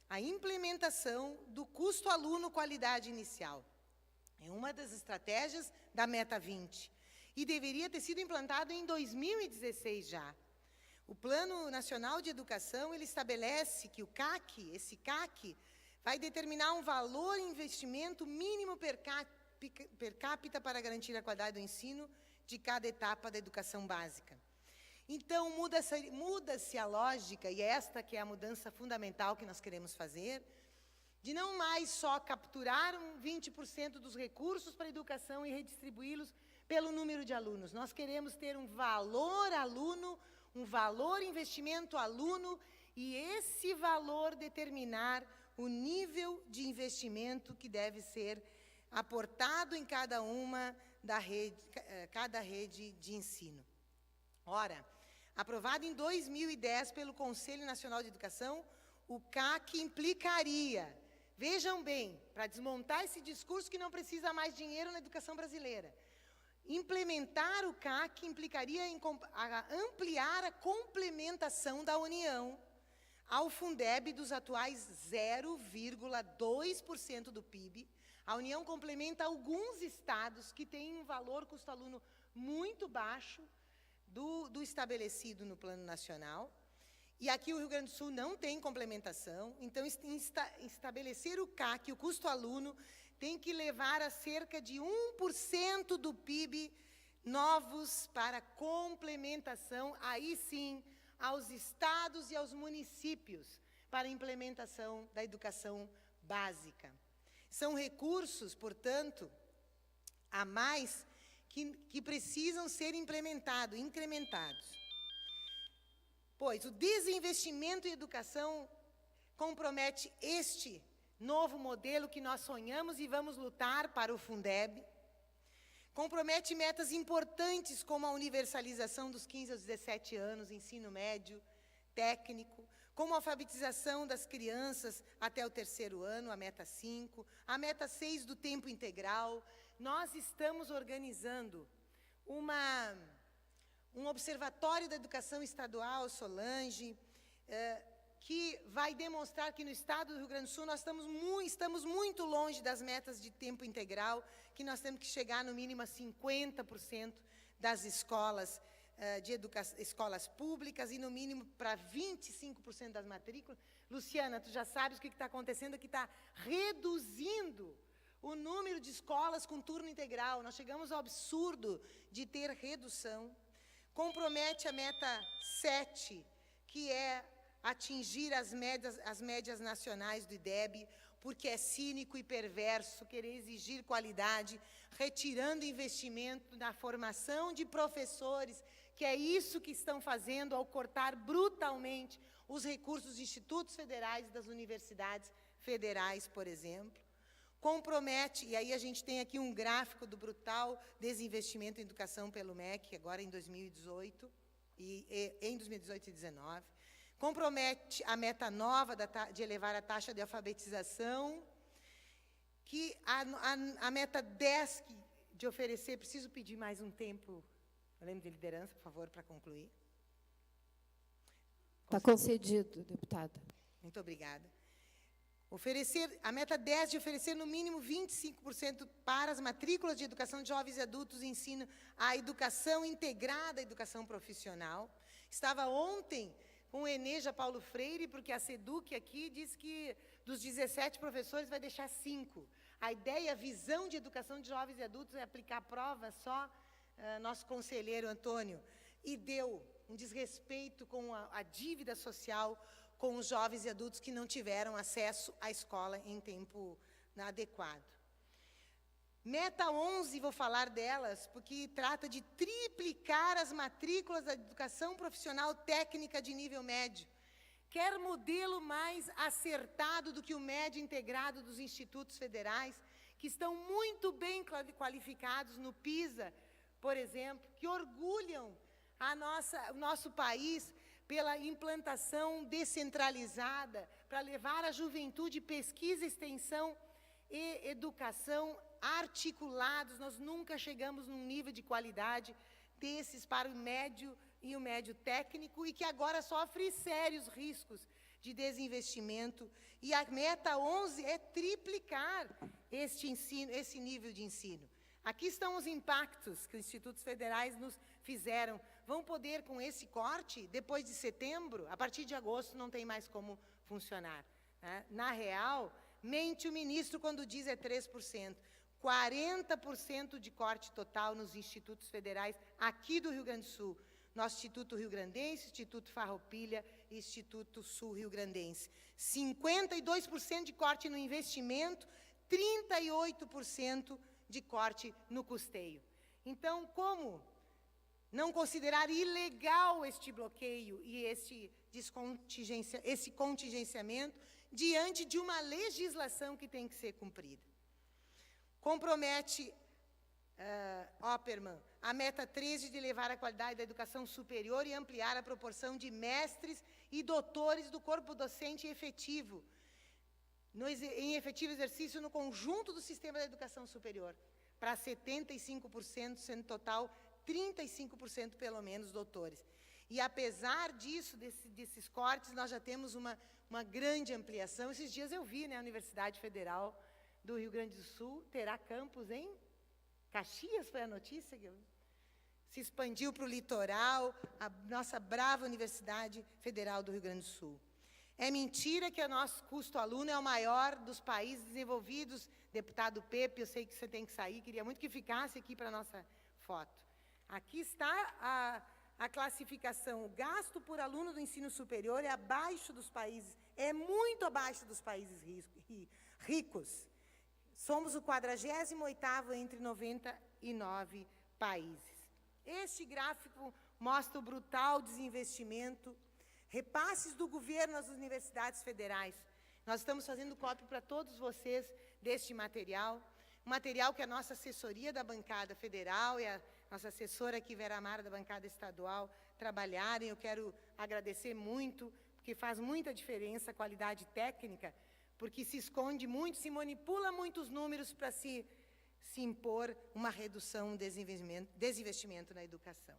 a implementação do custo aluno qualidade inicial. É uma das estratégias da Meta 20 e deveria ter sido implantado em 2016 já. O Plano Nacional de Educação, ele estabelece que o CAC, esse CAC, vai determinar um valor em investimento mínimo per capita para garantir a qualidade do ensino de cada etapa da educação básica. Então, muda-se a lógica, e esta que é a mudança fundamental que nós queremos fazer, de não mais só capturar 20% dos recursos para a educação e redistribuí-los pelo número de alunos. Nós queremos ter um valor aluno, um valor investimento aluno, e esse valor determinar o nível de investimento que deve ser aportado em cada rede de ensino. Ora, aprovado em 2010 pelo Conselho Nacional de Educação, o CAC implicaria, vejam bem, para desmontar esse discurso que não precisa mais dinheiro na educação brasileira, implementar o CAC implicaria em ampliar a complementação da União ao Fundeb dos atuais 0,2% do PIB. A União complementa alguns estados que têm um valor custo-aluno muito baixo do estabelecido no Plano Nacional. E aqui o Rio Grande do Sul não tem complementação. Então, estabelecer o CAC, o custo-aluno, tem que levar a cerca de 1% do PIB novos para complementação, aí sim, aos estados e aos municípios, para a implementação da educação básica. São recursos, portanto, a mais que precisam ser incrementados. Pois o desinvestimento em educação compromete este novo modelo que nós sonhamos e vamos lutar para o Fundeb, compromete metas importantes como a universalização dos 15 aos 17 anos, ensino médio, técnico, como a alfabetização das crianças até o 3º ano, a meta 5, a meta 6 do tempo integral. Nós estamos organizando um observatório da educação estadual, Solange, que vai demonstrar que no estado do Rio Grande do Sul nós estamos muito longe das metas de tempo integral, que nós temos que chegar no mínimo a 50% das escolas escolas públicas e no mínimo para 25% das matrículas. Luciana, tu já sabes o que está acontecendo, que está reduzindo o número de escolas com turno integral. Nós chegamos ao absurdo de ter redução. Compromete a meta 7, que é atingir as médias nacionais do IDEB, porque é cínico e perverso querer exigir qualidade, retirando investimento na formação de professores, que é isso que estão fazendo ao cortar brutalmente os recursos dos institutos federais e das universidades federais, por exemplo. Compromete, e aí a gente tem aqui um gráfico do brutal desinvestimento em educação pelo MEC, agora em 2018 e em 2018 e 2019. Compromete a meta nova de elevar a taxa de alfabetização, que a meta 10 de oferecer, preciso pedir mais um tempo, eu lembro de liderança, por favor, para concluir. Está concedido, deputada. Muito obrigada. A meta 10 de oferecer no mínimo 25% para as matrículas de educação de jovens e adultos e ensino a educação integrada, a educação profissional. Estava ontem com o Eneja Paulo Freire, porque a SEDUC aqui diz que dos 17 professores vai deixar 5. A ideia, a visão de educação de jovens e adultos é aplicar a prova só, nosso conselheiro Antônio, e deu um desrespeito com a dívida social com os jovens e adultos que não tiveram acesso à escola em tempo adequado. Meta 11, vou falar delas, porque trata de triplicar as matrículas da educação profissional técnica de nível médio. Quer modelo mais acertado do que o médio integrado dos institutos federais, que estão muito bem qualificados no PISA, por exemplo, que orgulham o nosso país pela implantação descentralizada, para levar a juventude pesquisa, extensão e educação articulados. Nós nunca chegamos num nível de qualidade desses para o médio e o médio técnico e que agora sofre sérios riscos de desinvestimento. E a meta 11 é triplicar esse nível de ensino. Aqui estão os impactos que os institutos federais nos fizeram. Vão poder, com esse corte, depois de setembro, a partir de agosto, não tem mais como funcionar, né? Na real, mente o ministro quando diz é 3%. 40% de corte total nos institutos federais aqui do Rio Grande do Sul. Nosso Instituto Rio Grandense, Instituto Farroupilha e Instituto Sul Rio Grandense. 52% de corte no investimento, 38% de corte no custeio. Então, como não considerar ilegal este bloqueio e esse contingenciamento diante de uma legislação que tem que ser cumprida? Compromete Oppermann a meta 13 de elevar a qualidade da educação superior e ampliar a proporção de mestres e doutores do corpo docente efetivo, em efetivo exercício no conjunto do sistema da educação superior, para 75%, sendo total 35% pelo menos doutores. E apesar disso, desses cortes, nós já temos uma grande ampliação. Esses dias eu vi, né, a Universidade Federal do Rio Grande do Sul terá campus em Caxias, foi a notícia que se expandiu para o litoral, a nossa brava Universidade Federal do Rio Grande do Sul. É mentira que o nosso custo aluno é o maior dos países desenvolvidos. Deputado Pepe, eu sei que você tem que sair, queria muito que ficasse aqui para a nossa foto. Aqui está a classificação. O gasto por aluno do ensino superior é abaixo dos países, é muito abaixo dos países ricos. Somos o 48º entre 99 países. Este gráfico mostra o brutal desinvestimento, repasses do governo às universidades federais. Nós estamos fazendo cópia para todos vocês deste material, um material que a nossa assessoria da bancada federal e a nossa assessora aqui, Vera Amara, da bancada estadual, trabalharem. Eu quero agradecer muito, porque faz muita diferença a qualidade técnica, porque se esconde muito, se manipula muitos números para se impor uma redução, um desinvestimento na educação.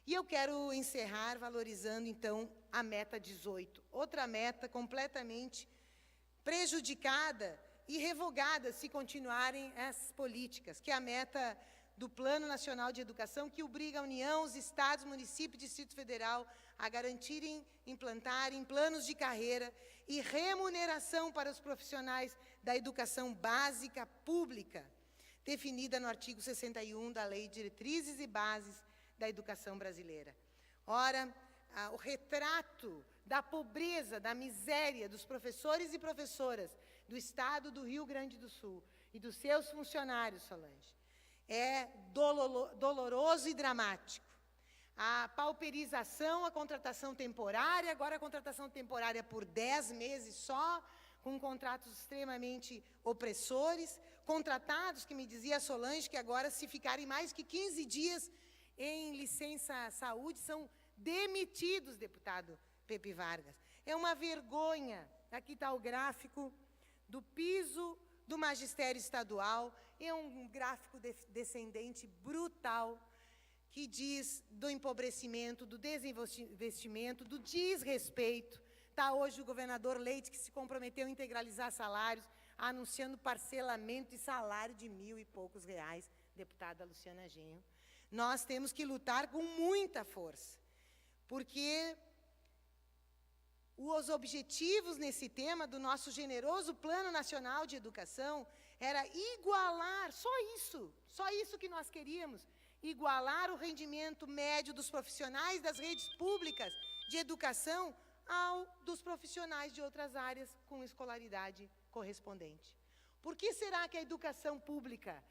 E eu quero encerrar valorizando, então, a meta 18, outra meta completamente prejudicada e revogada se continuarem as políticas, que é a meta do Plano Nacional de Educação, que obriga a União, os estados, municípios e Distrito Federal a garantirem, implantarem planos de carreira e remuneração para os profissionais da educação básica pública, definida no artigo 61 da Lei de Diretrizes e Bases da Educação Brasileira. Ora, o retrato da pobreza, da miséria dos professores e professoras do Estado do Rio Grande do Sul e dos seus funcionários, Solange, é doloroso e dramático. A pauperização, a contratação temporária, agora a contratação temporária por 10 meses só, com contratos extremamente opressores, contratados, que me dizia a Solange, que agora, se ficarem mais que 15 dias em licença saúde, são demitidos, deputado Pepe Vargas. É uma vergonha. Aqui está o gráfico do piso do magistério estadual, é um gráfico descendente brutal, que diz do empobrecimento, do desinvestimento, do desrespeito. Está hoje o governador Leite, que se comprometeu a integralizar salários, anunciando parcelamento de salário de R$1.000 e poucos, deputada Luciana Genro. Nós temos que lutar com muita força, porque os objetivos nesse tema do nosso generoso Plano Nacional de Educação era igualar, só isso que nós queríamos, igualar o rendimento médio dos profissionais das redes públicas de educação ao dos profissionais de outras áreas com escolaridade correspondente. Por que será que a educação pública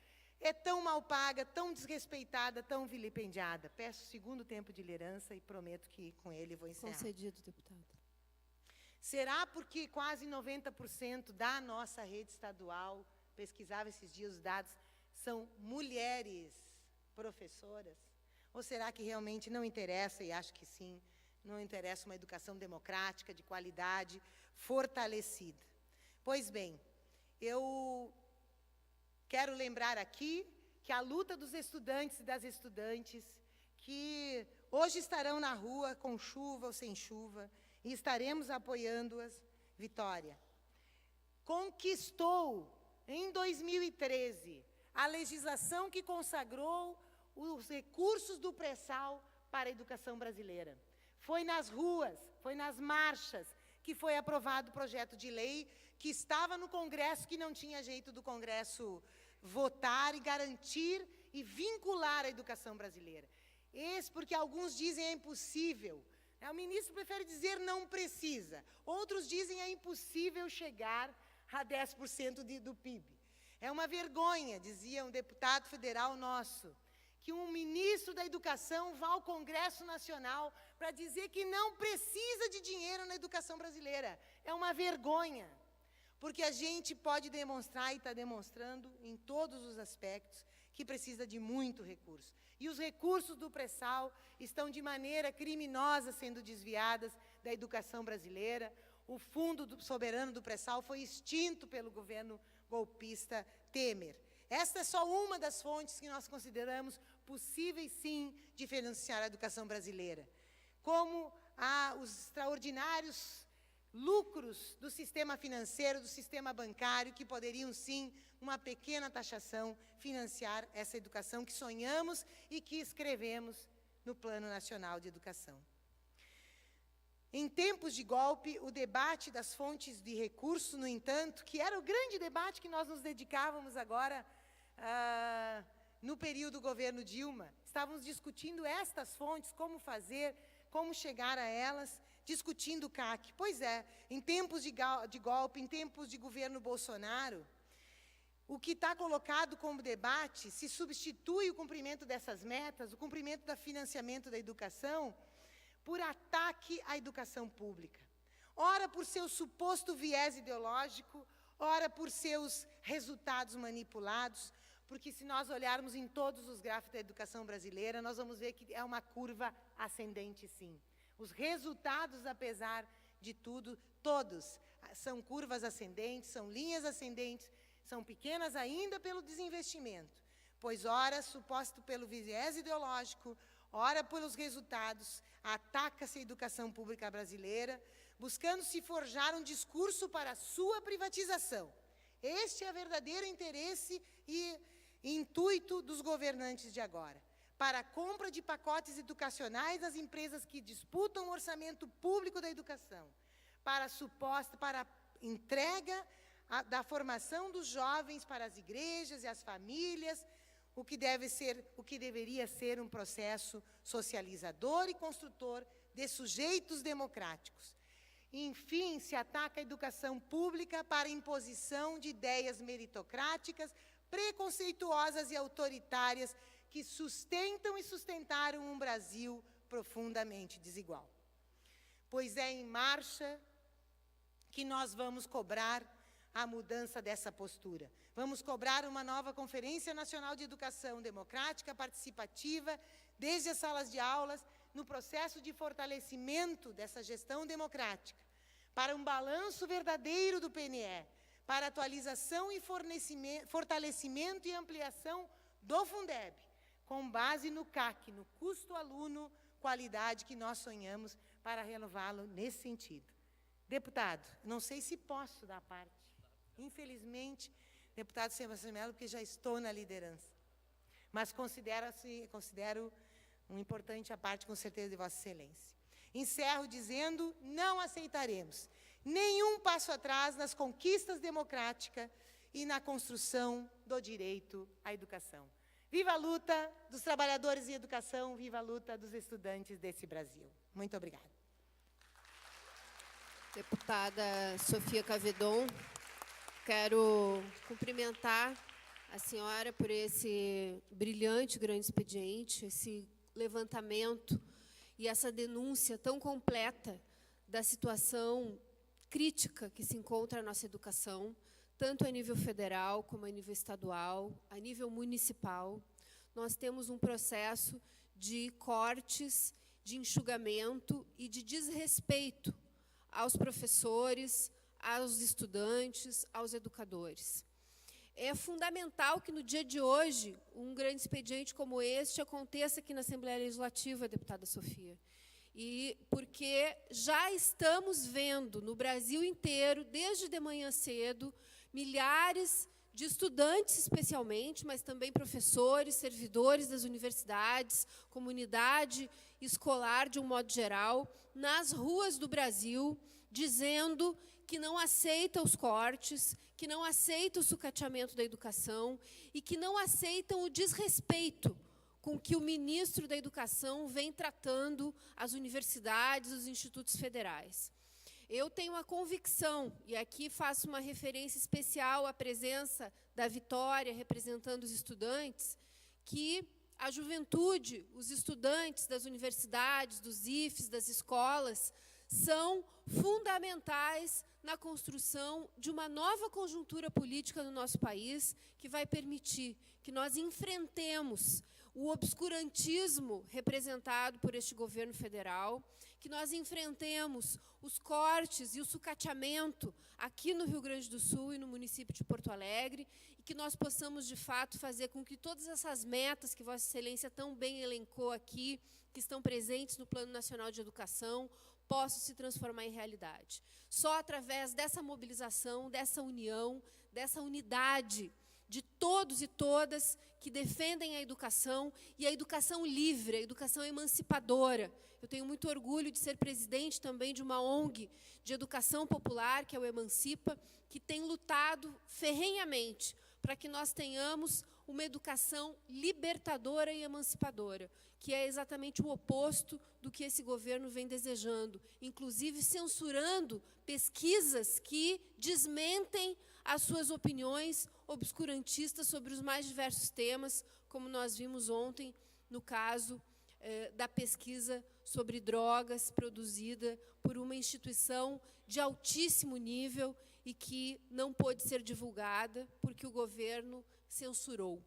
é tão mal paga, tão desrespeitada, tão vilipendiada? Peço o segundo tempo de liderança e prometo que com ele vou encerrar. Concedido, deputada. Será porque quase 90% da nossa rede estadual, pesquisava esses dias os dados, são mulheres professoras? Ou será que realmente não interessa, e acho que sim, não interessa uma educação democrática, de qualidade, fortalecida? Pois bem, eu quero lembrar aqui que a luta dos estudantes e das estudantes, que hoje estarão na rua, com chuva ou sem chuva, e estaremos apoiando-as. Vitória conquistou, em 2013, a legislação que consagrou os recursos do pré-sal para a educação brasileira. Foi nas ruas, foi nas marchas, que foi aprovado o projeto de lei que estava no Congresso, que não tinha jeito do Congresso votar e garantir e vincular a educação brasileira. Esse porque alguns dizem é impossível. O ministro prefere dizer não precisa. Outros dizem é impossível chegar a 10% do PIB. É uma vergonha, dizia um deputado federal nosso, que um ministro da Educação vá ao Congresso Nacional para dizer que não precisa de dinheiro na educação brasileira. É uma vergonha, porque a gente pode demonstrar, e está demonstrando em todos os aspectos, que precisa de muito recurso. E os recursos do pré-sal estão de maneira criminosa sendo desviadas da educação brasileira. O Fundo Soberano do Pré-sal foi extinto pelo governo golpista Temer. Esta é só uma das fontes que nós consideramos possíveis, sim, de financiar a educação brasileira. Como os extraordinários lucros do sistema financeiro, do sistema bancário, que poderiam, sim, uma pequena taxação, financiar essa educação que sonhamos e que escrevemos no Plano Nacional de Educação. Em tempos de golpe, o debate das fontes de recurso, no entanto, que era o grande debate que nós nos dedicávamos agora, no período do governo Dilma, estávamos discutindo estas fontes, como fazer, como chegar a elas, discutindo o CAC. Pois é, em tempos de golpe, em tempos de governo Bolsonaro, o que está colocado como debate se substitui o cumprimento dessas metas, o cumprimento do financiamento da educação, por ataque à educação pública. Ora por seu suposto viés ideológico, ora por seus resultados manipulados, porque se nós olharmos em todos os gráficos da educação brasileira, nós vamos ver que é uma curva ascendente, sim. Os resultados, apesar de tudo, todos são curvas ascendentes, são linhas ascendentes, são pequenas ainda pelo desinvestimento, pois ora, suposto pelo viés ideológico, ora pelos resultados, ataca-se a educação pública brasileira, buscando se forjar um discurso para a sua privatização. Este é o verdadeiro interesse e intuito dos governantes de agora, para a compra de pacotes educacionais das empresas que disputam o orçamento público da educação, para a entrega da formação dos jovens para as igrejas e as famílias, o que deveria ser um processo socializador e construtor de sujeitos democráticos. Enfim, se ataca a educação pública para a imposição de ideias meritocráticas, preconceituosas e autoritárias que sustentam e sustentaram um Brasil profundamente desigual. Pois é em marcha que nós vamos cobrar a mudança dessa postura. Vamos cobrar uma nova Conferência Nacional de Educação Democrática, participativa, desde as salas de aulas, no processo de fortalecimento dessa gestão democrática, para um balanço verdadeiro do PNE, para atualização e fortalecimento e ampliação do Fundeb, com base no CAC, no custo aluno, qualidade que nós sonhamos para renová-lo nesse sentido. Deputado, não sei se posso dar parte. Infelizmente, deputado Sebastião Melo, porque já estou na liderança. Mas considero um importante a parte, com certeza, de Vossa Excelência. Encerro dizendo, não aceitaremos nenhum passo atrás nas conquistas democráticas e na construção do direito à educação. Viva a luta dos trabalhadores em educação, viva a luta dos estudantes desse Brasil. Muito obrigada. Deputada Sofia Cavedon, quero cumprimentar a senhora por esse brilhante grande expediente, esse levantamento e essa denúncia tão completa da situação crítica que se encontra a nossa educação, tanto a nível federal como a nível estadual, a nível municipal. Nós temos um processo de cortes, de enxugamento e de desrespeito aos professores, aos estudantes, aos educadores. É fundamental que no dia de hoje um grande expediente como este aconteça aqui na Assembleia Legislativa, deputada Sofia. E porque já estamos vendo no Brasil inteiro, desde de manhã cedo, milhares de estudantes especialmente, mas também professores, servidores das universidades, comunidade escolar de um modo geral, nas ruas do Brasil, dizendo que não aceita os cortes, que não aceita o sucateamento da educação e que não aceitam o desrespeito com que o ministro da Educação vem tratando as universidades, os institutos federais. Eu tenho a convicção, e aqui faço uma referência especial à presença da Vitória, representando os estudantes, que a juventude, os estudantes das universidades, dos IFES, das escolas, são fundamentais na construção de uma nova conjuntura política no nosso país, que vai permitir que nós enfrentemos o obscurantismo representado por este governo federal, que nós enfrentemos os cortes e o sucateamento aqui no Rio Grande do Sul e no município de Porto Alegre, e que nós possamos, de fato, fazer com que todas essas metas que Vossa Excelência tão bem elencou aqui, que estão presentes no Plano Nacional de Educação, possam se transformar em realidade. Só através dessa mobilização, dessa união, dessa unidade de todos e todas que defendem a educação, e a educação livre, a educação emancipadora. Eu tenho muito orgulho de ser presidente também de uma ONG de educação popular, que é o Emancipa, que tem lutado ferrenhamente para que nós tenhamos uma educação libertadora e emancipadora, que é exatamente o oposto do que esse governo vem desejando, inclusive censurando pesquisas que desmentem as suas opiniões obscurantistas sobre os mais diversos temas, como nós vimos ontem no caso da pesquisa sobre drogas produzida por uma instituição de altíssimo nível e que não pôde ser divulgada porque o governo censurou.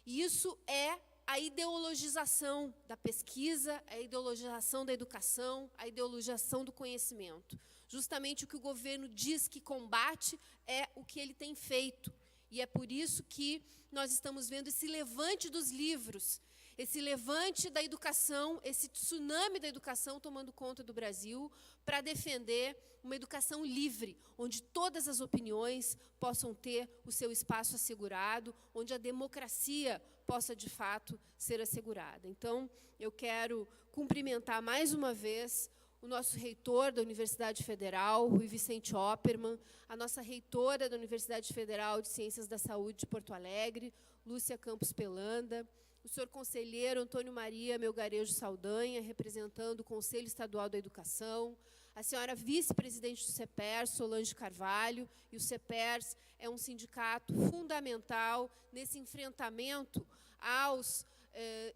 E isso é a ideologização da pesquisa, a ideologização da educação, a ideologização do conhecimento. Justamente o que o governo diz que combate é o que ele tem feito. E é por isso que nós estamos vendo esse levante dos livros, esse levante da educação, esse tsunami da educação tomando conta do Brasil, para defender uma educação livre, onde todas as opiniões possam ter o seu espaço assegurado, onde a democracia possa, de fato, ser assegurada. Então, eu quero cumprimentar mais uma vez o nosso reitor da Universidade Federal, Rui Vicente Oppermann, a nossa reitora da Universidade Federal de Ciências da Saúde de Porto Alegre, Lúcia Campos Pelanda, o senhor conselheiro Antônio Maria Melgarejo Saldanha, representando o Conselho Estadual da Educação, a senhora vice-presidente do CEPERS, Solange Carvalho, e o CEPERS é um sindicato fundamental nesse enfrentamento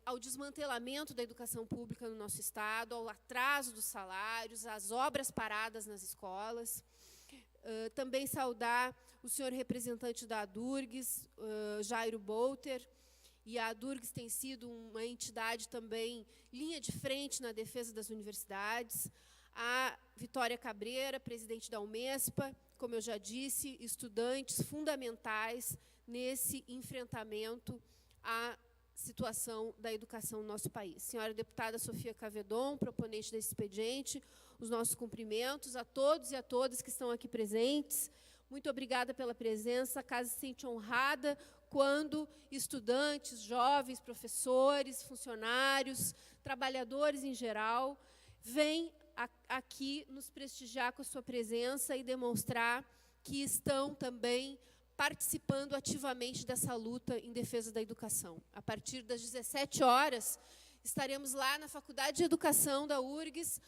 ao desmantelamento da educação pública no nosso Estado, ao atraso dos salários, às obras paradas nas escolas. Também saudar o senhor representante da ADURGS, Jairo Bolter, e a ADURGS tem sido uma entidade também linha de frente na defesa das universidades. A Vitória Cabreira, presidente da Umespa, como eu já disse, estudantes fundamentais nesse enfrentamento à situação da educação no nosso país. Senhora deputada Sofia Cavedon, proponente desse expediente, os nossos cumprimentos a todos e a todas que estão aqui presentes. Muito obrigada pela presença. A casa se sente honrada quando estudantes, jovens, professores, funcionários, trabalhadores em geral, vêm aqui nos prestigiar com a sua presença e demonstrar que estão também participando ativamente dessa luta em defesa da educação. A partir das 17 horas, estaremos lá na Faculdade de Educação da URGS,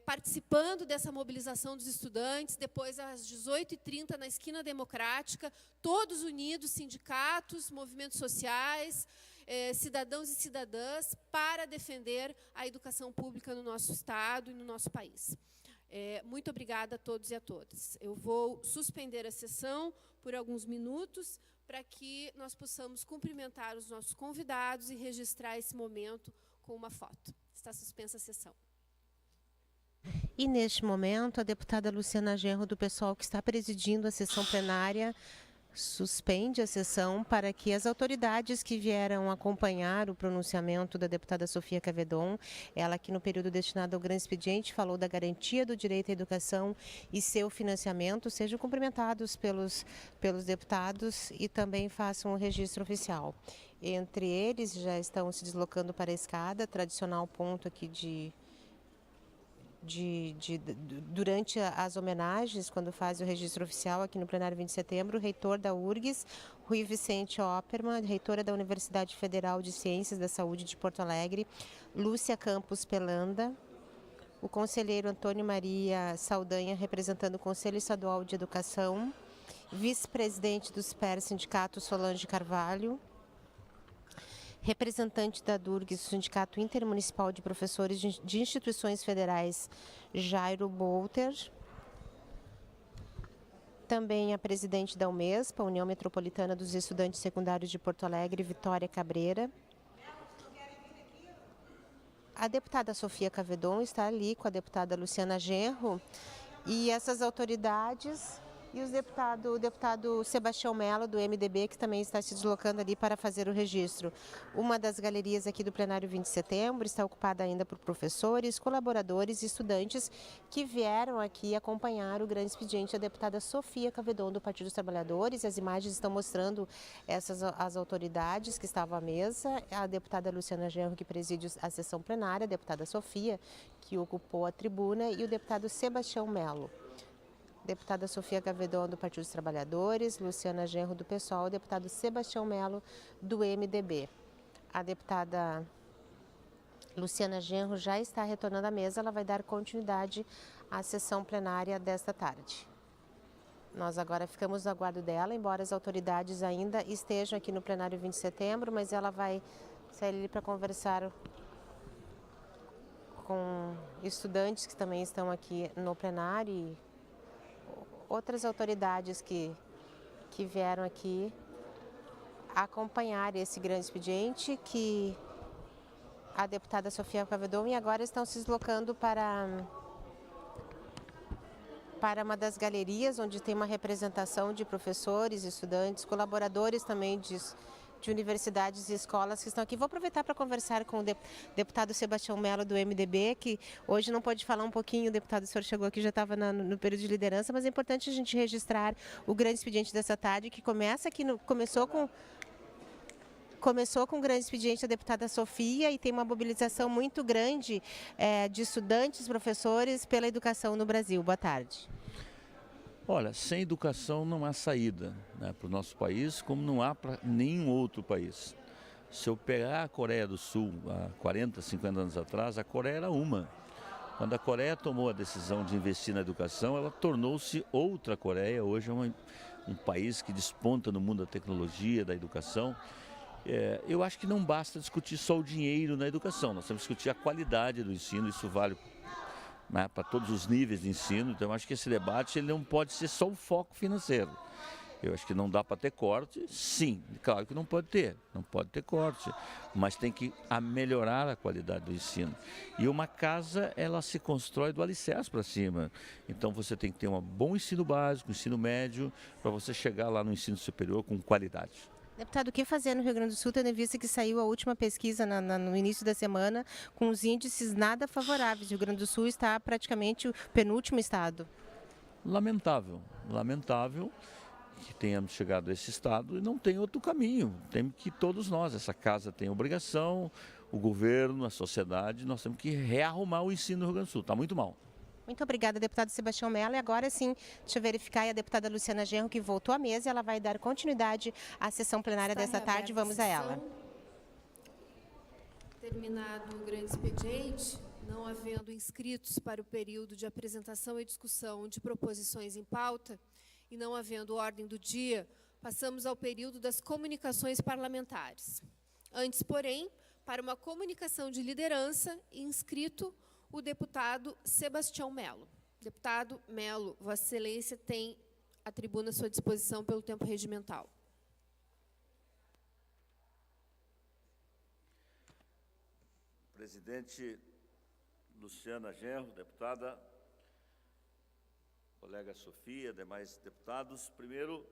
participando dessa mobilização dos estudantes, depois às 18h30 na Esquina Democrática, todos unidos, sindicatos, movimentos sociais, cidadãos e cidadãs, para defender a educação pública no nosso Estado e no nosso país. Muito obrigada a todos e a todas. Eu vou suspender a sessão por alguns minutos para que nós possamos cumprimentar os nossos convidados e registrar esse momento com uma foto. Está suspensa a sessão. E, neste momento, a deputada Luciana Genro, do PSOL, que está presidindo a sessão plenária, suspende a sessão para que as autoridades que vieram acompanhar o pronunciamento da deputada Sofia Cavedon, ela que no período destinado ao grande expediente falou da garantia do direito à educação e seu financiamento, sejam cumprimentados pelos deputados e também façam o registro oficial. Entre eles já estão se deslocando para a escada, tradicional ponto aqui durante as homenagens, quando faz o registro oficial aqui no plenário 20 de setembro, o reitor da URGS, Rui Vicente Oppermann, reitora da Universidade Federal de Ciências da Saúde de Porto Alegre, Lúcia Campos Pelanda, o conselheiro Antônio Maria Saldanha, representando o Conselho Estadual de Educação, vice-presidente do SPER Sindicato Solange Carvalho, representante da DURGS, o Sindicato Intermunicipal de Professores de Instituições Federais, Jairo Bolter. Também a presidente da UMESPA, União Metropolitana dos Estudantes Secundários de Porto Alegre, Vitória Cabreira. A deputada Sofia Cavedon está ali com a deputada Luciana Genro e essas autoridades... E o deputado Sebastião Mello, do MDB, que também está se deslocando ali para fazer o registro. Uma das galerias aqui do plenário 20 de setembro está ocupada ainda por professores, colaboradores e estudantes que vieram aqui acompanhar o grande expediente da deputada Sofia Cavedon, do Partido dos Trabalhadores. As imagens estão mostrando as autoridades que estavam à mesa, a deputada Luciana Genro, que preside a sessão plenária, a deputada Sofia, que ocupou a tribuna, e o deputado Sebastião Mello. Deputada Sofia Cavedon, do Partido dos Trabalhadores, Luciana Genro, do PSOL, deputado Sebastião Mello, do MDB. A deputada Luciana Genro já está retornando à mesa, ela vai dar continuidade à sessão plenária desta tarde. Nós agora ficamos no aguardo dela, embora as autoridades ainda estejam aqui no plenário 20 de setembro, mas ela vai sair ali para conversar com estudantes que também estão aqui no plenário e outras autoridades que vieram aqui acompanhar esse grande expediente, que a deputada Sofia Cavedon, e agora estão se deslocando para uma das galerias, onde tem uma representação de professores, estudantes, colaboradores também de universidades e escolas que estão aqui. Vou aproveitar para conversar com o deputado Sebastião Mello, do MDB, que hoje não pode falar um pouquinho. O deputado, o senhor chegou aqui, já estava no período de liderança, mas é importante a gente registrar o grande expediente dessa tarde, que começou com o grande expediente da deputada Sofia e tem uma mobilização muito grande de estudantes, professores pela educação no Brasil. Boa tarde. Olha, sem educação não há saída, né, para o nosso país, como não há para nenhum outro país. Se eu pegar a Coreia do Sul, há 40, 50 anos atrás, a Coreia era uma. Quando a Coreia tomou a decisão de investir na educação, ela tornou-se outra Coreia. Hoje é um país que desponta no mundo da tecnologia, da educação. Eu acho que não basta discutir só o dinheiro na educação, nós temos que discutir a qualidade do ensino, isso vale, né, para todos os níveis de ensino. Então eu acho que esse debate ele não pode ser só o foco financeiro. Eu acho que não dá para ter corte, sim, claro que não pode ter corte, mas tem que melhorar a qualidade do ensino. E uma casa, ela se constrói do alicerce para cima. Então você tem que ter um bom ensino básico, ensino médio, para você chegar lá no ensino superior com qualidade. Deputado, o que fazer no Rio Grande do Sul, tendo em vista que saiu a última pesquisa no início da semana com os índices nada favoráveis? O Rio Grande do Sul está praticamente o penúltimo estado. Lamentável que tenhamos chegado a esse estado e não tem outro caminho. Tem que todos nós, essa casa tem obrigação, o governo, a sociedade, nós temos que rearrumar o ensino no Rio Grande do Sul. Está muito mal. Muito obrigada, deputado Sebastião Mello. E agora sim, deixa eu verificar, a deputada Luciana Genro, que voltou à mesa, e ela vai dar continuidade à sessão plenária desta tarde. Vamos a ela. Terminado o grande expediente, não havendo inscritos para o período de apresentação e discussão de proposições em pauta e não havendo ordem do dia, passamos ao período das comunicações parlamentares. Antes, porém, para uma comunicação de liderança, inscrito o deputado Sebastião Mello. Deputado Mello, Vossa Excelência tem a tribuna à sua disposição pelo tempo regimental. Presidente Luciana Genro, deputada, colega Sofia, demais deputados. Primeiro,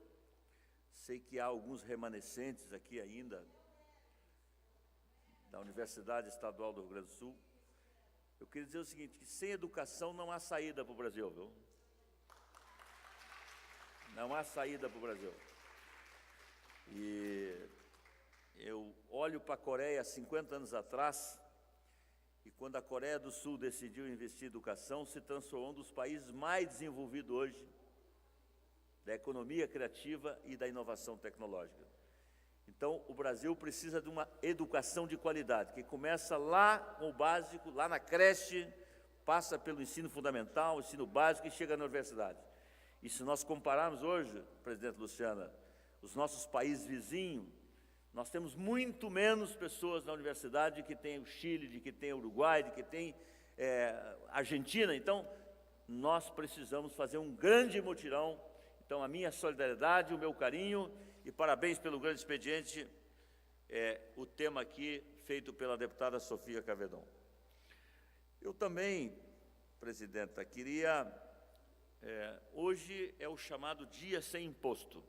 sei que há alguns remanescentes aqui ainda da Universidade Estadual do Rio Grande do Sul. Eu queria dizer o seguinte, que sem educação não há saída para o Brasil, viu? Não há saída para o Brasil. E eu olho para a Coreia há 50 anos atrás, e quando a Coreia do Sul decidiu investir em educação, se transformou um dos países mais desenvolvidos hoje, da economia criativa e da inovação tecnológica. Então, o Brasil precisa de uma educação de qualidade, que começa lá com o básico, lá na creche, passa pelo ensino fundamental, ensino básico e chega na universidade. E se nós compararmos hoje, presidente Luciana, os nossos países vizinhos, nós temos muito menos pessoas na universidade que tem o Chile, de que tem o Uruguai, de que tem Argentina. Então, nós precisamos fazer um grande mutirão. Então, a minha solidariedade, o meu carinho e parabéns pelo grande expediente, o tema aqui feito pela deputada Sofia Cavedon. Eu também, presidenta, queria... hoje é o chamado Dia Sem Imposto.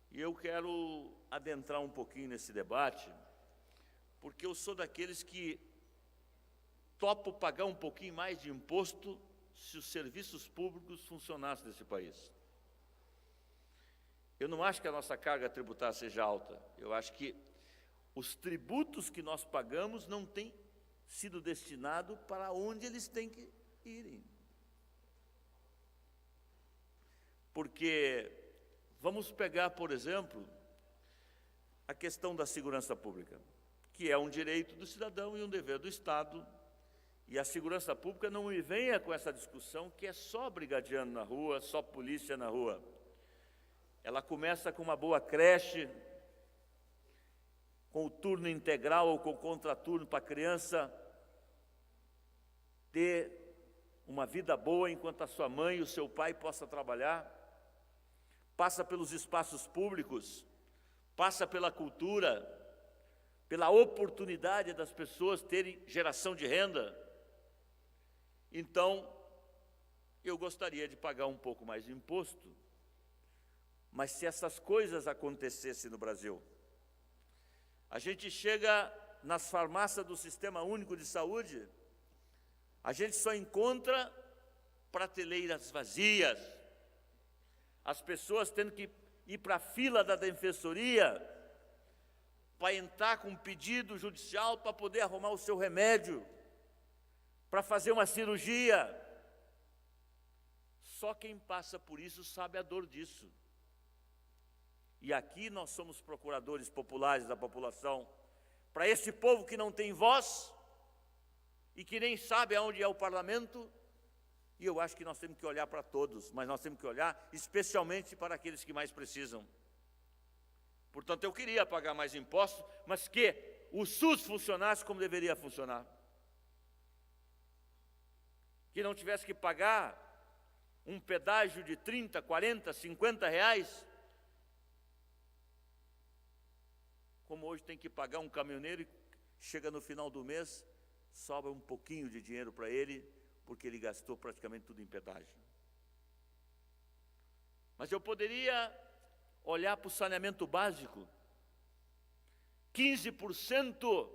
E eu quero adentrar um pouquinho nesse debate, porque eu sou daqueles que topo pagar um pouquinho mais de imposto se os serviços públicos funcionassem nesse país. Eu não acho que a nossa carga tributária seja alta. Eu acho que os tributos que nós pagamos não têm sido destinados para onde eles têm que irem. Porque, vamos pegar, por exemplo, a questão da segurança pública, que é um direito do cidadão e um dever do Estado. E a segurança pública não me venha com essa discussão que é só brigadiano na rua, só polícia na rua. Ela começa com uma boa creche, com o turno integral ou com contraturno para a criança ter uma vida boa enquanto a sua mãe e o seu pai possam trabalhar. Passa pelos espaços públicos, passa pela cultura, pela oportunidade das pessoas terem geração de renda. Então, eu gostaria de pagar um pouco mais de imposto, mas se essas coisas acontecessem no Brasil, a gente chega nas farmácias do Sistema Único de Saúde, a gente só encontra prateleiras vazias, as pessoas tendo que ir para a fila da defensoria para entrar com um pedido judicial para poder arrumar o seu remédio, para fazer uma cirurgia. Só quem passa por isso sabe a dor disso. E aqui nós somos procuradores populares da população, para esse povo que não tem voz e que nem sabe aonde é o parlamento. E eu acho que nós temos que olhar para todos, mas nós temos que olhar especialmente para aqueles que mais precisam. Portanto, eu queria pagar mais impostos, mas que o SUS funcionasse como deveria funcionar. Que não tivesse que pagar um pedágio de 30, 40, 50 reais, como hoje tem que pagar um caminhoneiro e chega no final do mês, sobra um pouquinho de dinheiro para ele, porque ele gastou praticamente tudo em pedágio. Mas eu poderia olhar para o saneamento básico. 15%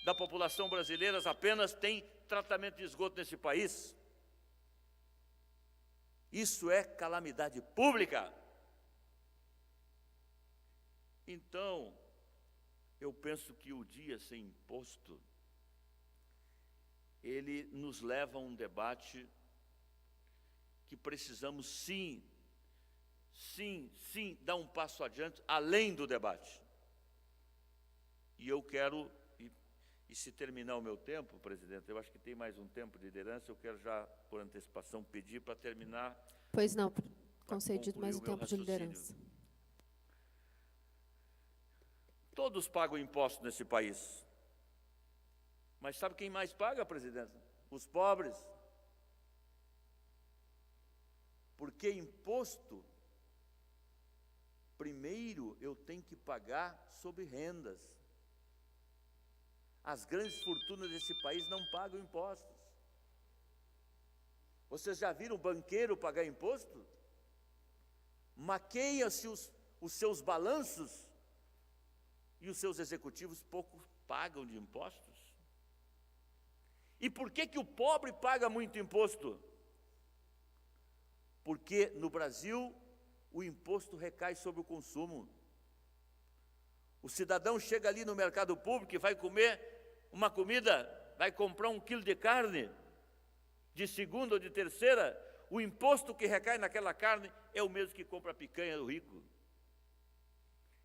da população brasileira apenas tem tratamento de esgoto nesse país. Isso é calamidade pública. Então, eu penso que o dia sem imposto, ele nos leva a um debate que precisamos sim, dar um passo adiante, além do debate. E eu quero, e se terminar o meu tempo, presidente, eu acho que tem mais um tempo de liderança, eu quero já, por antecipação, pedir para terminar. Pois não, concedido mais um tempo de liderança. Todos pagam imposto nesse país. Mas sabe quem mais paga, presidente? Os pobres. Porque imposto, primeiro eu tenho que pagar sobre rendas. As grandes fortunas desse país não pagam impostos. Vocês já viram banqueiro pagar imposto? maqueiam-se os seus balanços e os seus executivos pouco pagam de impostos. E por que o pobre paga muito imposto? Porque no Brasil o imposto recai sobre o consumo. O cidadão chega ali no mercado público e vai comer uma comida, vai comprar 1 quilo de carne, de segunda ou de terceira, o imposto que recai naquela carne é o mesmo que compra a picanha do rico.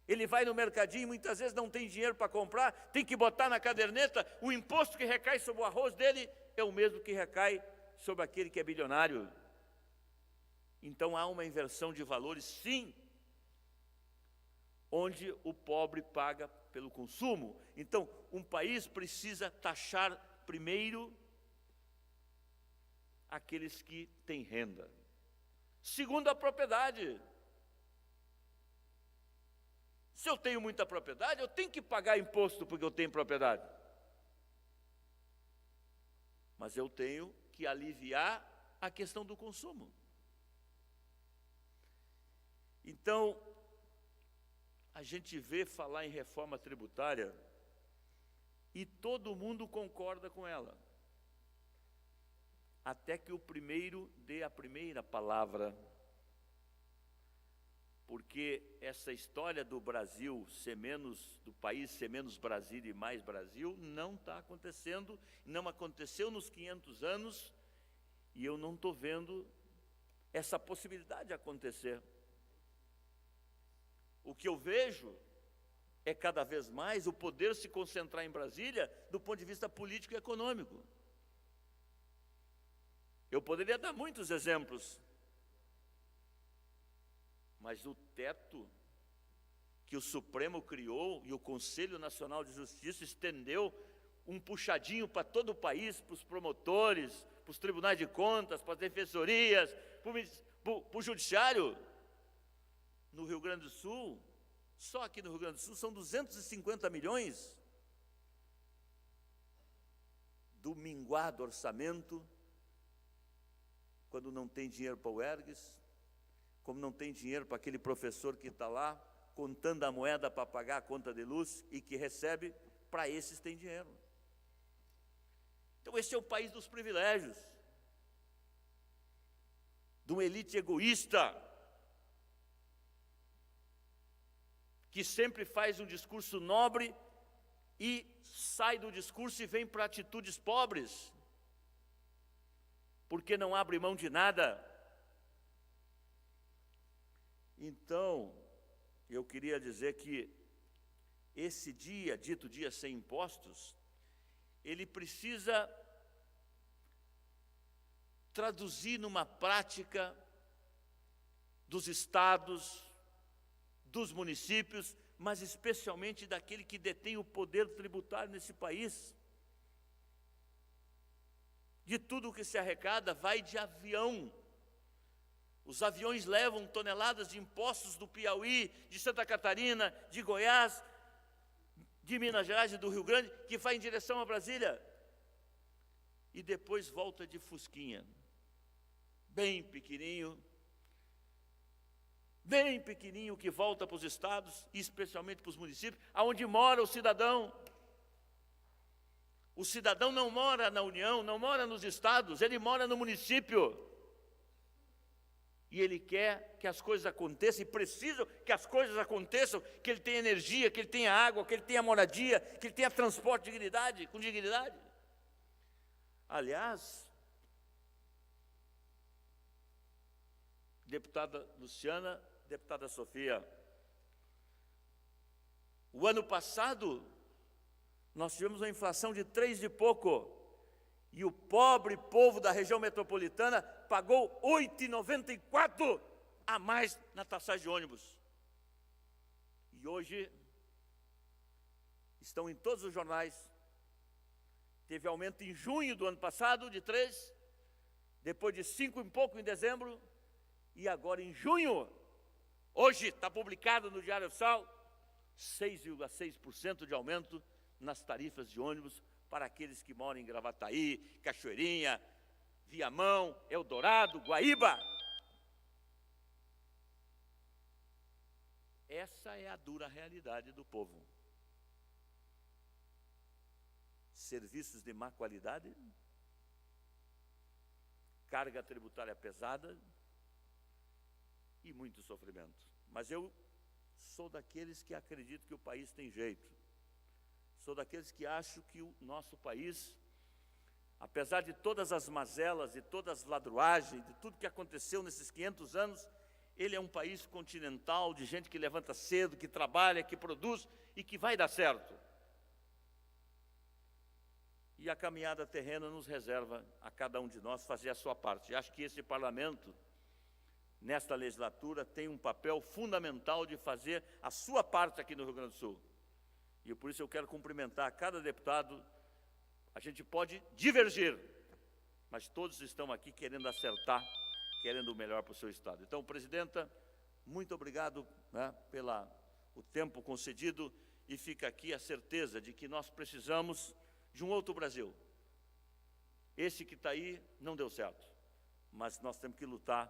Ele vai no mercadinho e muitas vezes não tem dinheiro para comprar, tem que botar na caderneta, o imposto que recai sobre o arroz dele é o mesmo que recai sobre aquele que é bilionário. Então há uma inversão de valores, sim, onde o pobre paga pelo consumo. Então, um país precisa taxar primeiro aqueles que têm renda. Segundo, a propriedade. Se eu tenho muita propriedade, eu tenho que pagar imposto porque eu tenho propriedade. Mas eu tenho que aliviar a questão do consumo. Então, a gente vê falar em reforma tributária e todo mundo concorda com ela. Até que o primeiro dê a primeira palavra. Porque essa história do Brasil ser menos, do país ser menos Brasil e mais Brasil, não está acontecendo, não aconteceu nos 500 anos, e eu não estou vendo essa possibilidade de acontecer. O que eu vejo é cada vez mais o poder se concentrar em Brasília do ponto de vista político e econômico. Eu poderia dar muitos exemplos, mas o teto que o Supremo criou e o Conselho Nacional de Justiça estendeu um puxadinho para todo o país, para os promotores, para os tribunais de contas, para as defensorias, para o judiciário. No Rio Grande do Sul, só aqui no Rio Grande do Sul, são 250 milhões do minguado orçamento, quando não tem dinheiro para o ERGS, como não tem dinheiro para aquele professor que está lá, contando a moeda para pagar a conta de luz e que recebe, para esses tem dinheiro. Então esse é o país dos privilégios, de uma elite egoísta, que sempre faz um discurso nobre e sai do discurso e vem para atitudes pobres, porque não abre mão de nada. Então, eu queria dizer que esse dia, dito dia sem impostos, ele precisa traduzir numa prática dos estados, dos municípios, mas especialmente daquele que detém o poder tributário nesse país. De tudo o que se arrecada vai de avião. Os aviões levam toneladas de impostos do Piauí, de Santa Catarina, de Goiás, de Minas Gerais e do Rio Grande, que vai em direção a Brasília. E depois volta de fusquinha, bem pequenininho, que volta para os estados, e especialmente para os municípios, aonde mora o cidadão. O cidadão não mora na União, não mora nos estados, ele mora no município. E ele quer que as coisas aconteçam, e precisa que as coisas aconteçam, que ele tenha energia, que ele tenha água, que ele tenha moradia, que ele tenha transporte com dignidade. Aliás, deputada Luciana, deputada Sofia, o ano passado nós tivemos uma inflação de 3 e pouco, e o pobre povo da região metropolitana pagou R$ 8,94 a mais na taxagem de ônibus. E hoje estão em todos os jornais. Teve aumento em junho do ano passado de 3, depois de 5 e pouco em dezembro, e agora em junho, hoje está publicado no Diário Oficial, 6,6% de aumento nas tarifas de ônibus para aqueles que moram em Gravataí, Cachoeirinha, Viamão, Eldorado, Guaíba. essa é a dura realidade do povo. Serviços de má qualidade, carga tributária pesada e muito sofrimento. Mas eu sou daqueles que acreditam que o país tem jeito. Sou daqueles que acham que o nosso país, apesar de todas as mazelas, de todas as ladruagens, de tudo que aconteceu nesses 500 anos, ele é um país continental, de gente que levanta cedo, que trabalha, que produz e que vai dar certo. E a caminhada terrena nos reserva a cada um de nós fazer a sua parte. Acho que esse parlamento, nesta legislatura, tem um papel fundamental de fazer a sua parte aqui no Rio Grande do Sul. E por isso eu quero cumprimentar cada deputado. A gente pode divergir, mas todos estão aqui querendo acertar, querendo o melhor para o seu Estado. Então, presidenta, muito obrigado, né, pelo tempo concedido, e fica aqui a certeza de que nós precisamos de um outro Brasil. Esse que está aí não deu certo, mas nós temos que lutar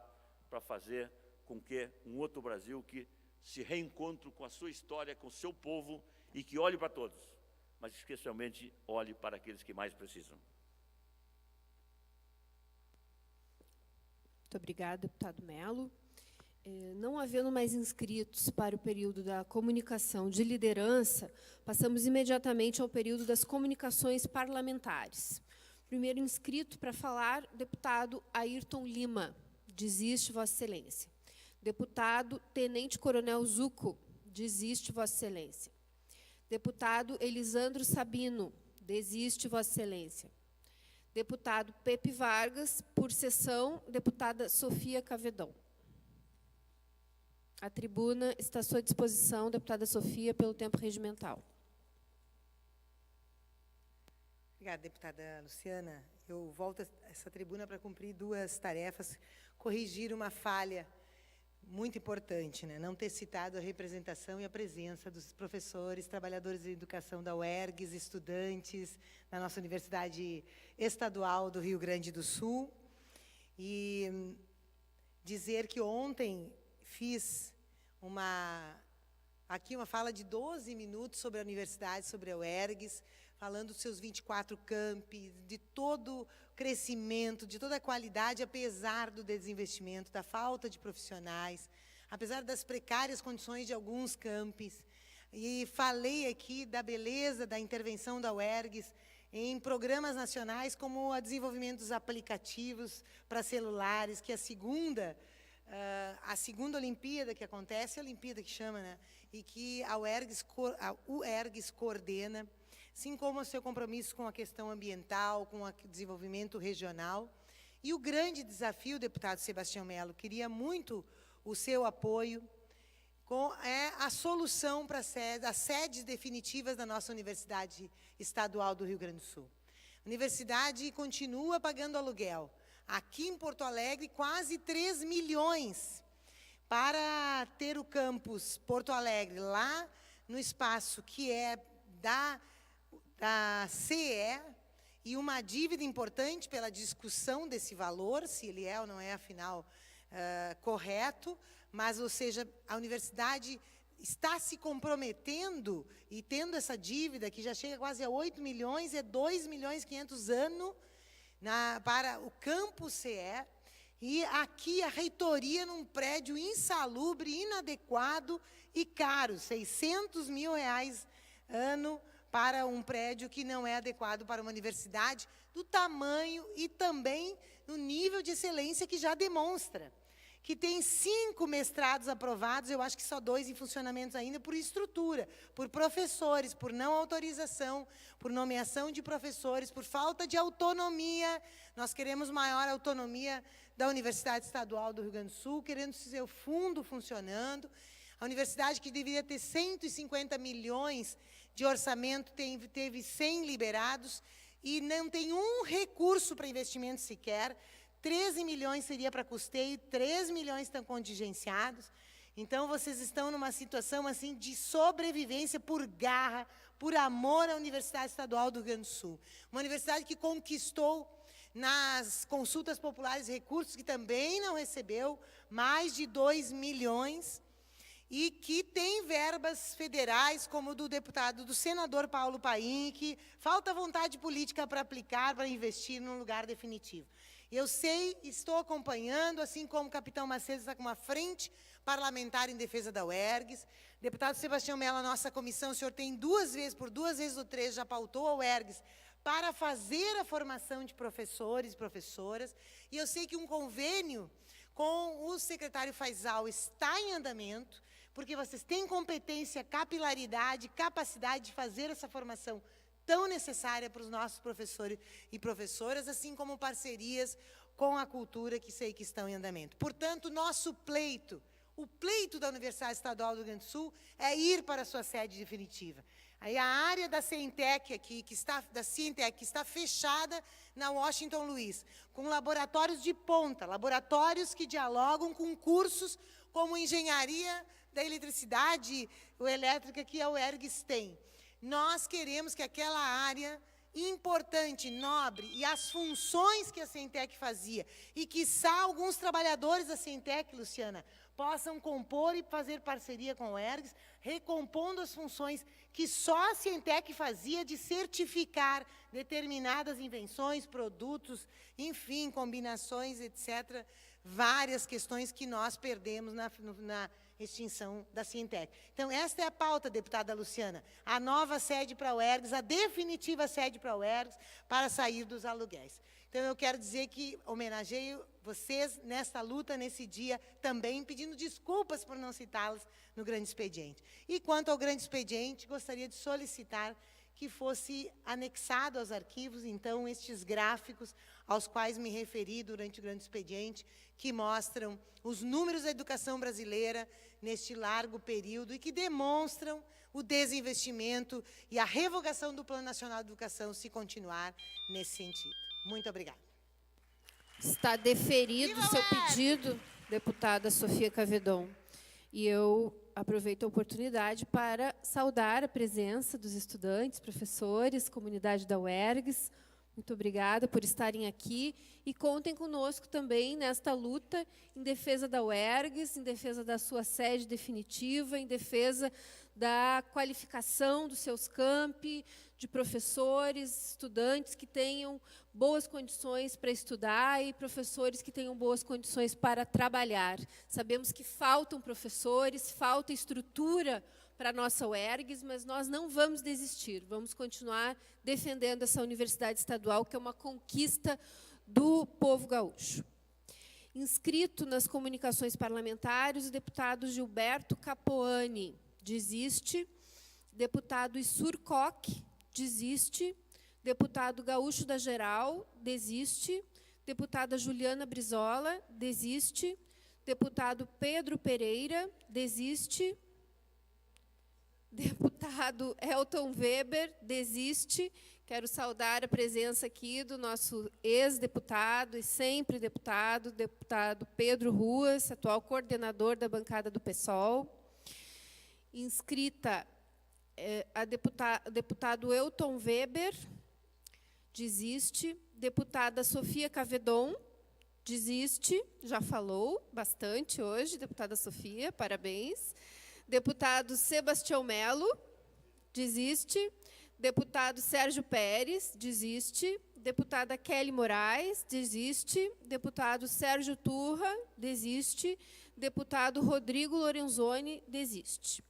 para fazer com que um outro Brasil que se reencontre com a sua história, com o seu povo, e que olhe para todos, mas especialmente olhe para aqueles que mais precisam. Muito obrigada, deputado Melo. Não havendo mais inscritos para o período da comunicação de liderança, passamos imediatamente ao período das comunicações parlamentares. Primeiro inscrito para falar, deputado Ayrton Lima. Desiste, Vossa Excelência. Deputado Tenente Coronel Zucco. Desiste, Vossa Excelência. Deputado Elisandro Sabino. Desiste, Vossa Excelência. Deputado Pepe Vargas, por sessão, deputada Sofia Cavedon. A tribuna está à sua disposição, deputada Sofia, pelo tempo regimental. Obrigada, deputada Luciana. Eu volto a essa tribuna para cumprir duas tarefas. Corrigir uma falha muito importante, né? Não ter citado a representação e a presença dos professores, trabalhadores de educação da UERGS, estudantes da nossa Universidade Estadual do Rio Grande do Sul. E dizer que ontem fiz aqui uma fala de 12 minutos sobre a universidade, sobre a UERGS, falando dos seus 24 campi, de todo o crescimento, de toda a qualidade, apesar do desinvestimento, da falta de profissionais, apesar das precárias condições de alguns campis. E falei aqui da beleza da intervenção da UERGS em programas nacionais, como o desenvolvimento dos aplicativos para celulares, que a segunda Olimpíada que acontece, a Olimpíada que chama, né? E que a UERGS coordena, assim como o seu compromisso com a questão ambiental, com o desenvolvimento regional. E o grande desafio, deputado Sebastião Melo, queria muito o seu apoio, é a solução para as sedes definitivas da nossa Universidade Estadual do Rio Grande do Sul. A universidade continua pagando aluguel. Aqui em Porto Alegre, quase 3 milhões para ter o campus Porto Alegre, lá no espaço que é da CE, e uma dívida importante pela discussão desse valor, se ele é ou não é, afinal, correto, mas, ou seja, a universidade está se comprometendo e tendo essa dívida, que já chega quase a 8 milhões, é 2 milhões e 500 anos, para o campus CE, e aqui a reitoria num prédio insalubre, inadequado e caro, R$600 mil ano para um prédio que não é adequado para uma universidade do tamanho e também no nível de excelência que já demonstra. Que tem 5 mestrados aprovados, eu acho que só 2 em funcionamento ainda, por estrutura, por professores, por não autorização, por nomeação de professores, por falta de autonomia. Nós queremos maior autonomia da Universidade Estadual do Rio Grande do Sul, querendo seu fundo funcionando. A universidade, que deveria ter 150 milhões de orçamento, teve 100 liberados, e não tem um recurso para investimento sequer. 13 milhões seria para custeio, 3 milhões estão contingenciados. Então, vocês estão numa situação assim de sobrevivência por garra, por amor à Universidade Estadual do Rio Grande do Sul. Uma universidade que conquistou nas consultas populares recursos que também não recebeu, mais de 2 milhões. e que tem verbas federais, como do senador Paulo Paim, que falta vontade política para aplicar, para investir num lugar definitivo. Eu sei, estou acompanhando, assim como o capitão Macedo está com uma frente parlamentar em defesa da UERGS. Deputado Sebastião Mello, a nossa comissão, o senhor tem por 2 vezes ou 3, já pautou a UERGS para fazer a formação de professores e professoras. E eu sei que um convênio com o secretário Faisal está em andamento, porque vocês têm competência, capilaridade, capacidade de fazer essa formação tão necessária para os nossos professores e professoras, assim como parcerias com a cultura, que sei que estão em andamento. Portanto, nosso pleito, o pleito da Universidade Estadual do Rio Grande do Sul, é ir para a sua sede definitiva. Aí a área da Cientec aqui, que está fechada na Washington Luiz, com laboratórios de ponta, laboratórios que dialogam com cursos como engenharia da eletricidade ou elétrica que a UERGS tem. Nós queremos que aquela área importante, nobre, e as funções que a Cientec fazia, e quiçá alguns trabalhadores da Cientec, Luciana, possam compor e fazer parceria com a UERGS, recompondo as funções que só a Cientec fazia de certificar determinadas invenções, produtos, enfim, combinações, etc., várias questões que nós perdemos na extinção da Cientec. Então, esta é a pauta, deputada Luciana, a nova sede para a UERGS, a definitiva sede para a UERGS, para sair dos aluguéis. Então, eu quero dizer que homenageio vocês nesta luta, nesse dia, também pedindo desculpas por não citá-las no grande expediente. E quanto ao grande expediente, gostaria de solicitar que fosse anexado aos arquivos, então, estes gráficos aos quais me referi durante o grande expediente, que mostram os números da educação brasileira neste largo período e que demonstram o desinvestimento e a revogação do Plano Nacional de Educação se continuar nesse sentido. Muito obrigada. Está deferido o seu pedido, deputada Sofia Cavedon. E eu aproveito a oportunidade para saudar a presença dos estudantes, professores, comunidade da UERGS. Muito obrigada por estarem aqui e contem conosco também nesta luta em defesa da UERGS, em defesa da sua sede definitiva, em defesa da qualificação dos seus campi, de professores, estudantes que tenham boas condições para estudar e professores que tenham boas condições para trabalhar. Sabemos que faltam professores, falta estrutura para a nossa UERGS, mas nós não vamos desistir, vamos continuar defendendo essa universidade estadual, que é uma conquista do povo gaúcho. Inscrito nas comunicações parlamentares, o deputado Gilberto Capoani, desiste. Deputado Issur Koch, desiste. Deputado Gaúcho da Geral, desiste. Deputada Juliana Brizola, desiste. Deputado Pedro Pereira, desiste. Deputado Elton Weber, desiste. Quero saudar a presença aqui do nosso ex-deputado e sempre deputado Pedro Ruas, atual coordenador da bancada do PSOL. Inscrita deputado Elton Weber, desiste. Deputada Sofia Cavedon, desiste. Já falou bastante hoje, deputada Sofia, parabéns. Deputado Sebastião Mello, desiste. Deputado Sérgio Pérez, desiste. Deputada Kelly Moraes, desiste. Deputado Sérgio Turra, desiste. Deputado Rodrigo Lorenzoni, desiste.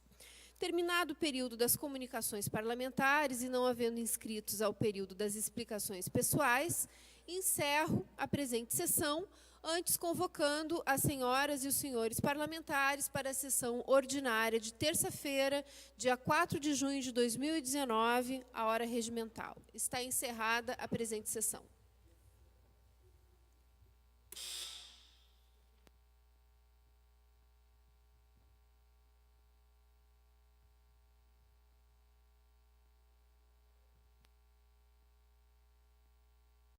Terminado o período das comunicações parlamentares e não havendo inscritos ao período das explicações pessoais, encerro a presente sessão, antes convocando as senhoras e os senhores parlamentares para a sessão ordinária de terça-feira, dia 4 de junho de 2019, a hora regimental. Está encerrada a presente sessão.